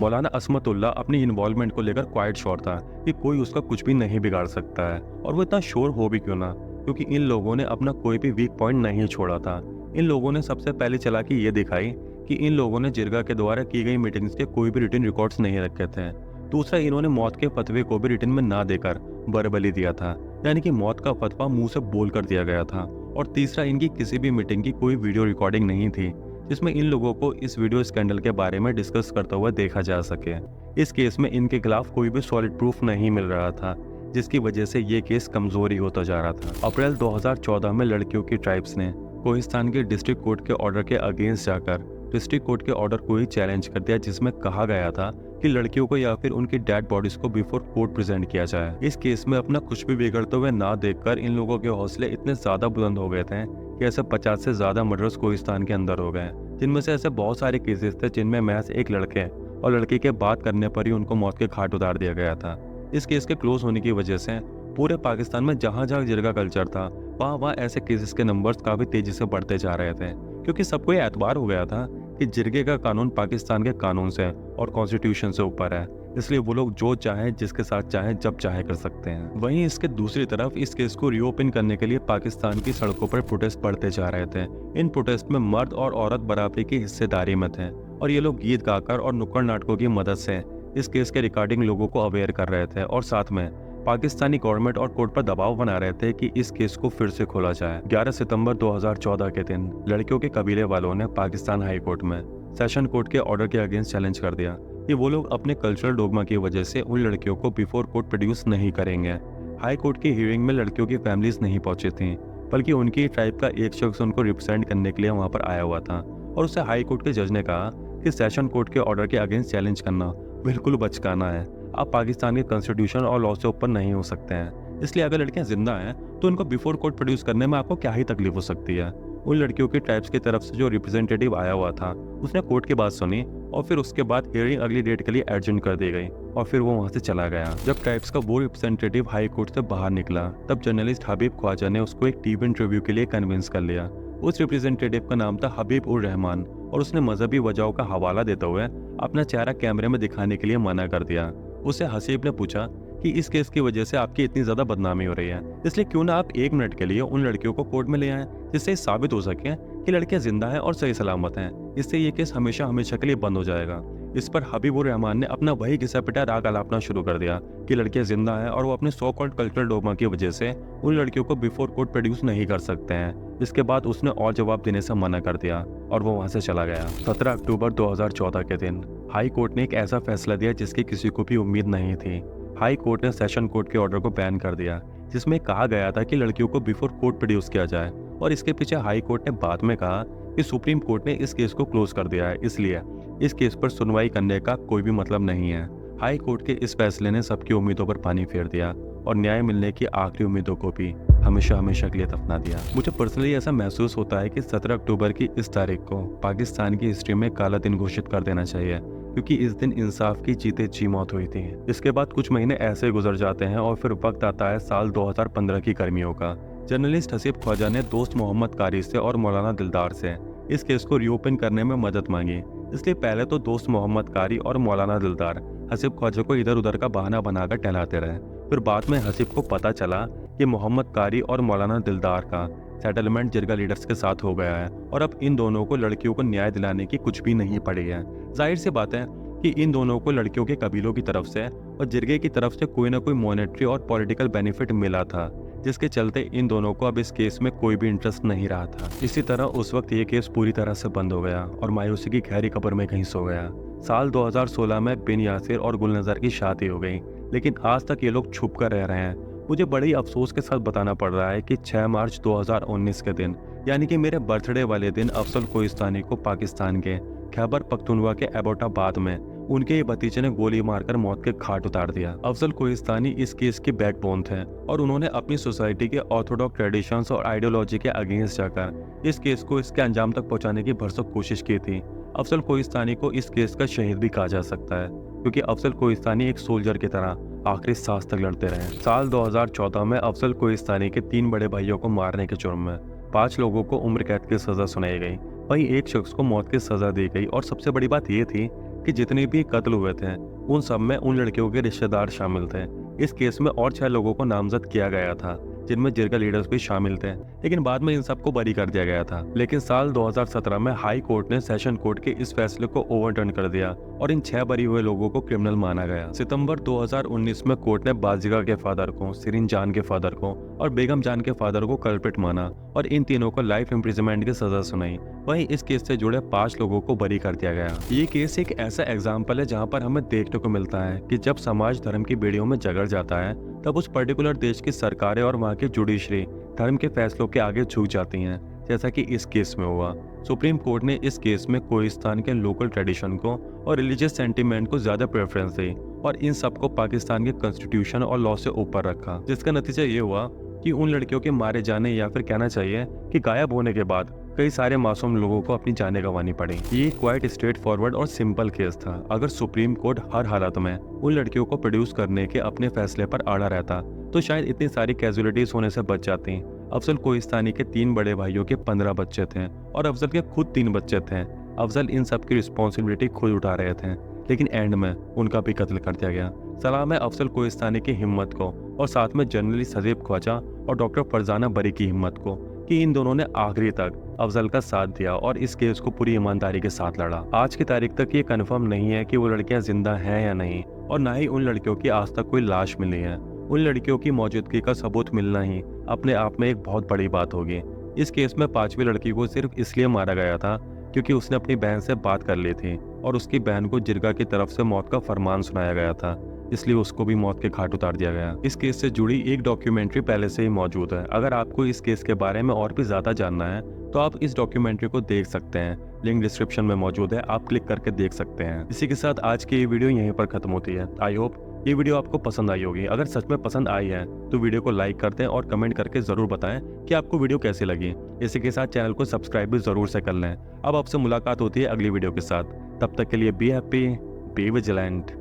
Speaker 6: मौलाना असमतुल्ला अपनी इन्वॉल्वमेंट को लेकर क्वाइट श्योर था कि कोई उसका कुछ भी नहीं बिगाड़ सकता है, और वो इतना श्योर हो भी क्यों ना, क्योंकि इन लोगों ने अपना कोई भी वीक पॉइंट नहीं छोड़ा था। इन लोगों ने सबसे पहले चालाकी ये दिखाई कि इन लोगों ने जिरगा के द्वारा की गई मीटिंग्स के कोई भी रिटन रिकॉर्ड्स नहीं रखे थे। दूसरा, इन्होंने मौत के फतवे को भी रिटन में ना देकर बरबली दिया था, यानी कि मौत का फतवा मुंह से बोल कर दिया गया था। और तीसरा, इनकी किसी भी मीटिंग की कोई वीडियो रिकॉर्डिंग नहीं थी जिसमें इन लोगों को इस वीडियो स्कैंडल के बारे में डिस्कस करते हुए देखा जा सके। इस केस में इनके खिलाफ कोई भी सॉलिड प्रूफ नहीं मिल रहा था, जिसकी वजह से ये केस कमजोरी होता जा रहा था। अप्रैल 2014 में लड़कियों की ट्राइब्स ने कोहिस्तान के डिस्ट्रिक्ट कोर्ट के ऑर्डर के अगेंस्ट जाकर डिस्ट्रिक्ट कोर्ट के ऑर्डर को ही चैलेंज कर दिया, जिसमें कहा गया था कि लड़कियों को या फिर उनकी डेड बॉडीज को बिफोर कोर्ट प्रेजेंट किया जाए। इस केस में अपना कुछ भी बिगड़ते हुए ना देखकर इन लोगों के हौसले इतने ज्यादा बुलंद हो गए थे कि ऐसे 50 से ज्यादा मर्डर्स कोहिस्तान के अंदर हो गए, जिनमें से ऐसे बहुत सारे केसेस थे जिनमें महज एक लड़के और लड़की के बात करने पर ही उनको मौत के घाट उतार दिया गया था। इस केस के क्लोज होने की वजह से पूरे पाकिस्तान में जहाँ जहाँ जिरगा कल्चर था वहाँ ऐसे केसेस के नंबर्स काफी तेजी से बढ़ते जा रहे थे, क्योंकि सबको ये एतबार हो गया था कि जिरगे का कानून पाकिस्तान के कानून से और कॉन्स्टिट्यूशन से ऊपर है, इसलिए वो लोग जो चाहें जिसके साथ चाहें जब चाहे कर सकते हैं। वहीं इसके दूसरी तरफ इस केस को रीओपन करने के लिए पाकिस्तान की सड़कों पर प्रोटेस्ट बढ़ते जा रहे थे। इन प्रोटेस्ट में मर्द और औरत बराबरी की हिस्सेदारी में थे और ये लोग गीत गाकर और नुक्कड़ नाटकों की मदद से इस केस के रिकॉर्डिंग लोगों को अवेयर कर रहे थे और साथ में पाकिस्तानी गवर्नमेंट और कोर्ट पर दबाव बना रहे थे कि इस केस को फिर से खोला जाए। 11 सितंबर 2014 के दिन लड़कियों के कबीले वालों ने पाकिस्तान हाई कोर्ट में सेशन कोर्ट के ऑर्डर के अगेंस्ट चैलेंज कर दिया कि वो लोग अपने कल्चरल डोगमा की वजह से उन लड़कियों को बिफोर कोर्ट प्रोड्यूस नहीं करेंगे। हाई कोर्ट की हियरिंग में लड़कियों की फैमिलीज नहीं पहुंची थी, बल्कि उनकी ट्राइब का एक शख्स उनको रिप्रेजेंट करने के लिए वहां पर आया हुआ था और उसे हाई कोर्ट के जज ने कहा कि सेशन कोर्ट के ऑर्डर के अगेंस्ट चैलेंज करना बिल्कुल बचकाना है। आप पाकिस्तान के कॉन्स्टिट्यूशन और लॉ से ऊपर नहीं हो सकते हैं, इसलिए अगर लड़कियां जिंदा हैं तो उनको बिफोर कोर्ट प्रोड्यूस करने में आपको क्या ही तकलीफ हो सकती है। उन लड़कियों की ट्राइब्स की तरफ से जो रिप्रेजेंटेटिव आया हुआ था उसने कोर्ट की बात सुनी और फिर उसके बाद हियरिंग अगली डेट के लिए एडजर्न कर दी गई और फिर वो वहां से चला गया। जब ट्राइब्स का वो रिप्रेजेंटेटिव हाई कोर्ट से बाहर निकला तब जर्नलिस्ट हबीब ख्वाजा ने उसको एक टीवी इंटरव्यू के लिए कन्विंस कर लिया। उस रिप्रेजेंटेटिव का नाम था हबीब उर रहमान और उसने मजहबी वजहों का हवाला देते हुए अपना चेहरा कैमरे में दिखाने के लिए मना कर दिया। उससे हसीब ने पूछा कि इस केस की वजह से आपकी इतनी ज्यादा बदनामी हो रही है, इसलिए क्यों ना आप 1 मिनट के लिए उन लड़कियों को कोर्ट में ले आएं जिससे साबित हो सके कि लड़कियां जिंदा हैं और सही सलामत हैं। इससे ये केस हमेशा हमेशा के लिए बंद हो जाएगा। इस पर हबीबुर रहमान ने अपना वही घिसा पिटा राग अलापना शुरू कर दिया कि लड़कियां जिंदा हैं और वो अपने सो कॉल्ड कल्चरल डोगमा की वजह से उन लड़कियों को बिफोर कोर्ट प्रोड्यूस नहीं कर सकते हैं। इसके बाद उसने और जवाब देने से मना कर दिया और वो वहां से चला गया। 17 अक्टूबर 2014 के दिन हाई कोर्ट ने एक ऐसा फैसला दिया जिसकी किसी को भी उम्मीद नहीं थी। हाई कोर्ट ने सेशन कोर्ट के ऑर्डर को बैन कर दिया जिसमें कहा गया था कि लड़कियों को बिफोर कोर्ट प्रोड्यूस किया जाए, और इसके पीछे हाई कोर्ट ने बाद में कहा कि सुप्रीम कोर्ट ने इस केस को क्लोज कर दिया है, इसलिए इस केस पर सुनवाई करने का कोई भी मतलब नहीं है। हाई कोर्ट के इस फैसले ने सबकी उम्मीदों पर पानी फेर दिया और न्याय मिलने की आखिरी उम्मीदों को भी हमेशा हमेशा के लिए दफना दिया। मुझे पर्सनली ऐसा महसूस होता है कि 17 अक्टूबर की इस तारीख को पाकिस्तान की हिस्ट्री में काला दिन घोषित कर देना चाहिए, क्योंकि इस दिन इंसाफ की जीते जी मौत हुई थी। इसके बाद कुछ महीने ऐसे गुजर जाते हैं और फिर वक्त आता है साल 2015 की गर्मियों का। जर्नलिस्ट हसीब ख्वाजा ने दोस्त मोहम्मद कारी से और मौलाना दिलदार से इस केस को रीओपन करने में मदद मांगी। इसलिए पहले तो दोस्त मोहम्मद कारी और मौलाना दिलदार हसीब ख्वाजा को इधर उधर का बहाना बनाकर टहलाते रहे। फिर बाद में हसीब को पता चला कि मोहम्मद कारी और मौलाना दिलदार का सेटलमेंट जिरगा लीडर्स के साथ हो गया है और अब इन दोनों को लड़कियों को न्याय दिलाने की कुछ भी नहीं पड़ी है। जाहिर सी बात है कि इन दोनों को लड़कियों के कबीलों की तरफ से और जिरगे की तरफ से कोई ना कोई मॉनेटरी और पॉलिटिकल बेनिफिट मिला था, जिसके चलते इन दोनों को अब इस केस में कोई भी इंटरेस्ट नहीं रहा था। इसी तरह उस वक्त ये केस पूरी तरह से बंद हो गया और मायूसी की गहरी कब्र में कहीं सो गया। साल 2016 में बिन यासिर और गुलनज़र की शादी हो गई, लेकिन आज तक ये लोग छुप कर रह रहे हैं। मुझे बड़ी अफसोस के साथ बताना पड़ रहा है कि 6 मार्च 2019 के दिन, यानी कि मेरे बर्थडे वाले दिन, अफजल कोहिस्तानी को पाकिस्तान के खैबर पख्तूनख्वा के एबोटाबाद में उनके भतीजे ने गोली मारकर मौत के घाट उतार दिया। अफजल कोहिस्तानी इस केस के बैकबोन थे और उन्होंने अपनी सोसाइटी के ऑर्थोडॉक्स ट्रेडिशंस और आइडियोलॉजी के अगेंस्ट जाकर इस केस को इसके अंजाम तक पहुंचाने की भरसक कोशिश की थी। अफजल कोहिस्तानी को इस केस का शहीद भी कहा जा सकता है, क्योंकि अफजल कोहिस्तानी एक सोल्जर की तरह आखिरी सांस तक लड़ते रहे। साल 2014 में अफजल कोहिस्तानी के 3 बड़े भाइयों को मारने के जुर्म में 5 लोगों को उम्र कैद की सजा सुनाई गई, वहीं एक शख्स को मौत की सजा दी गई। और सबसे बड़ी बात यह थी कि जितने भी कत्ल हुए थे उन सब में उन लड़कियों के रिश्तेदार शामिल थे। इस केस में और 6 लोगों को नामजद किया गया था, जिनमें जिरगा लीडर्स भी शामिल थे, लेकिन बाद में इन सबको बरी कर दिया गया था। लेकिन साल 2017 में हाई कोर्ट ने सेशन कोर्ट के इस फैसले को ओवरटर्न कर दिया और इन 6 बरी हुए लोगों को क्रिमिनल माना गया। सितंबर 2019 में कोर्ट ने बाजिगा के फादर को, सिरिन जान के फादर को और बेगम जान के फादर को कल्प्रिट माना और इन तीनों को लाइफ इम्प्रिजनमेंट की सजा सुनाई। वहीं इस केस से जुड़े 5 लोगों को बरी कर दिया गया। ये केस एक ऐसा एग्जाम्पल है जहाँ पर हमें देखने को मिलता है कि जब समाज धर्म की बेड़ियों में जगड़ जाता है तब उस पर्टिकुलर देश की सरकारें और वहाँ की जुडिशरी धर्म के फैसलों के आगे झुक जाती हैं, जैसा कि इस केस में हुआ। सुप्रीम कोर्ट ने इस केस में कोहिस्तान के लोकल ट्रेडिशन को और रिलीजियस सेंटीमेंट को ज्यादा प्रेफरेंस दी और इन सबको पाकिस्तान के कॉन्स्टिट्यूशन और लॉ से ऊपर रखा, जिसका नतीजा ये हुआ कि उन लड़कियों के मारे जाने या फिर कहना चाहिए कि गायब होने के बाद कई सारे मासूम लोगों को अपनी जानें गंवानी पड़ी। ये क्वाइट स्ट्रेट फॉरवर्ड और सिंपल केस था। अगर सुप्रीम कोर्ट हर हालत में उन लड़कियों को प्रोड्यूस करने के अपने फैसले पर अड़ा रहता तो शायद इतनी सारी कैजुअलिटीज होने से बच जाती। अफजल कोहिस्तानी के 3 बड़े भाइयों के 15 बच्चे थे और अफजल के खुद 3 बच्चे थे। अफजल इन सब की रिस्पॉन्सिबिलिटी खुद उठा रहे थे, लेकिन एंड में उनका भी कत्ल कर दिया गया। सलाम है अफजल कोहिस्तानी की हिम्मत को और साथ में जनरली सजीब ख्वाजा और डॉक्टर फरजाना बरी की हिम्मत को कि इन दोनों ने आखिरी तक अफजल का साथ दिया और इस केस को पूरी ईमानदारी के साथ लड़ा। आज की तारीख तक ये कंफर्म नहीं है कि वो लड़कियां जिंदा हैं या नहीं और ना ही उन लड़कियों की आज तक कोई लाश मिली है। उन लड़कियों की मौजूदगी का सबूत मिलना ही अपने आप में एक बहुत बड़ी बात होगी। इस केस में 5वीं लड़की को सिर्फ इसलिए मारा गया था क्योंकि उसने अपनी बहन से बात कर ली थी और उसकी बहन को जिरगा की तरफ से मौत का फरमान सुनाया गया था, इसलिए उसको भी मौत के घाट उतार दिया गया। इस केस से जुड़ी एक डॉक्यूमेंट्री पहले से ही मौजूद है। अगर आपको इस केस के बारे में और भी ज्यादा जानना है तो आप इस डॉक्यूमेंट्री को देख सकते हैं, लिंक डिस्क्रिप्शन में मौजूद है, आप क्लिक करके देख सकते हैं। इसी के साथ आज की ये वीडियो यहीं पर खत्म होती है। आई होप ये वीडियो आपको पसंद आई होगी। अगर सच में पसंद आई है तो वीडियो को लाइक कर दें और कमेंट करके जरूर बताएं कि आपको वीडियो कैसी लगी। इसी के साथ चैनल को सब्सक्राइब भी जरूर से कर लें। अब आपसे मुलाकात होती है अगली वीडियो के साथ। तब तक के लिए बी हैप्पी, बी विजिलेंट।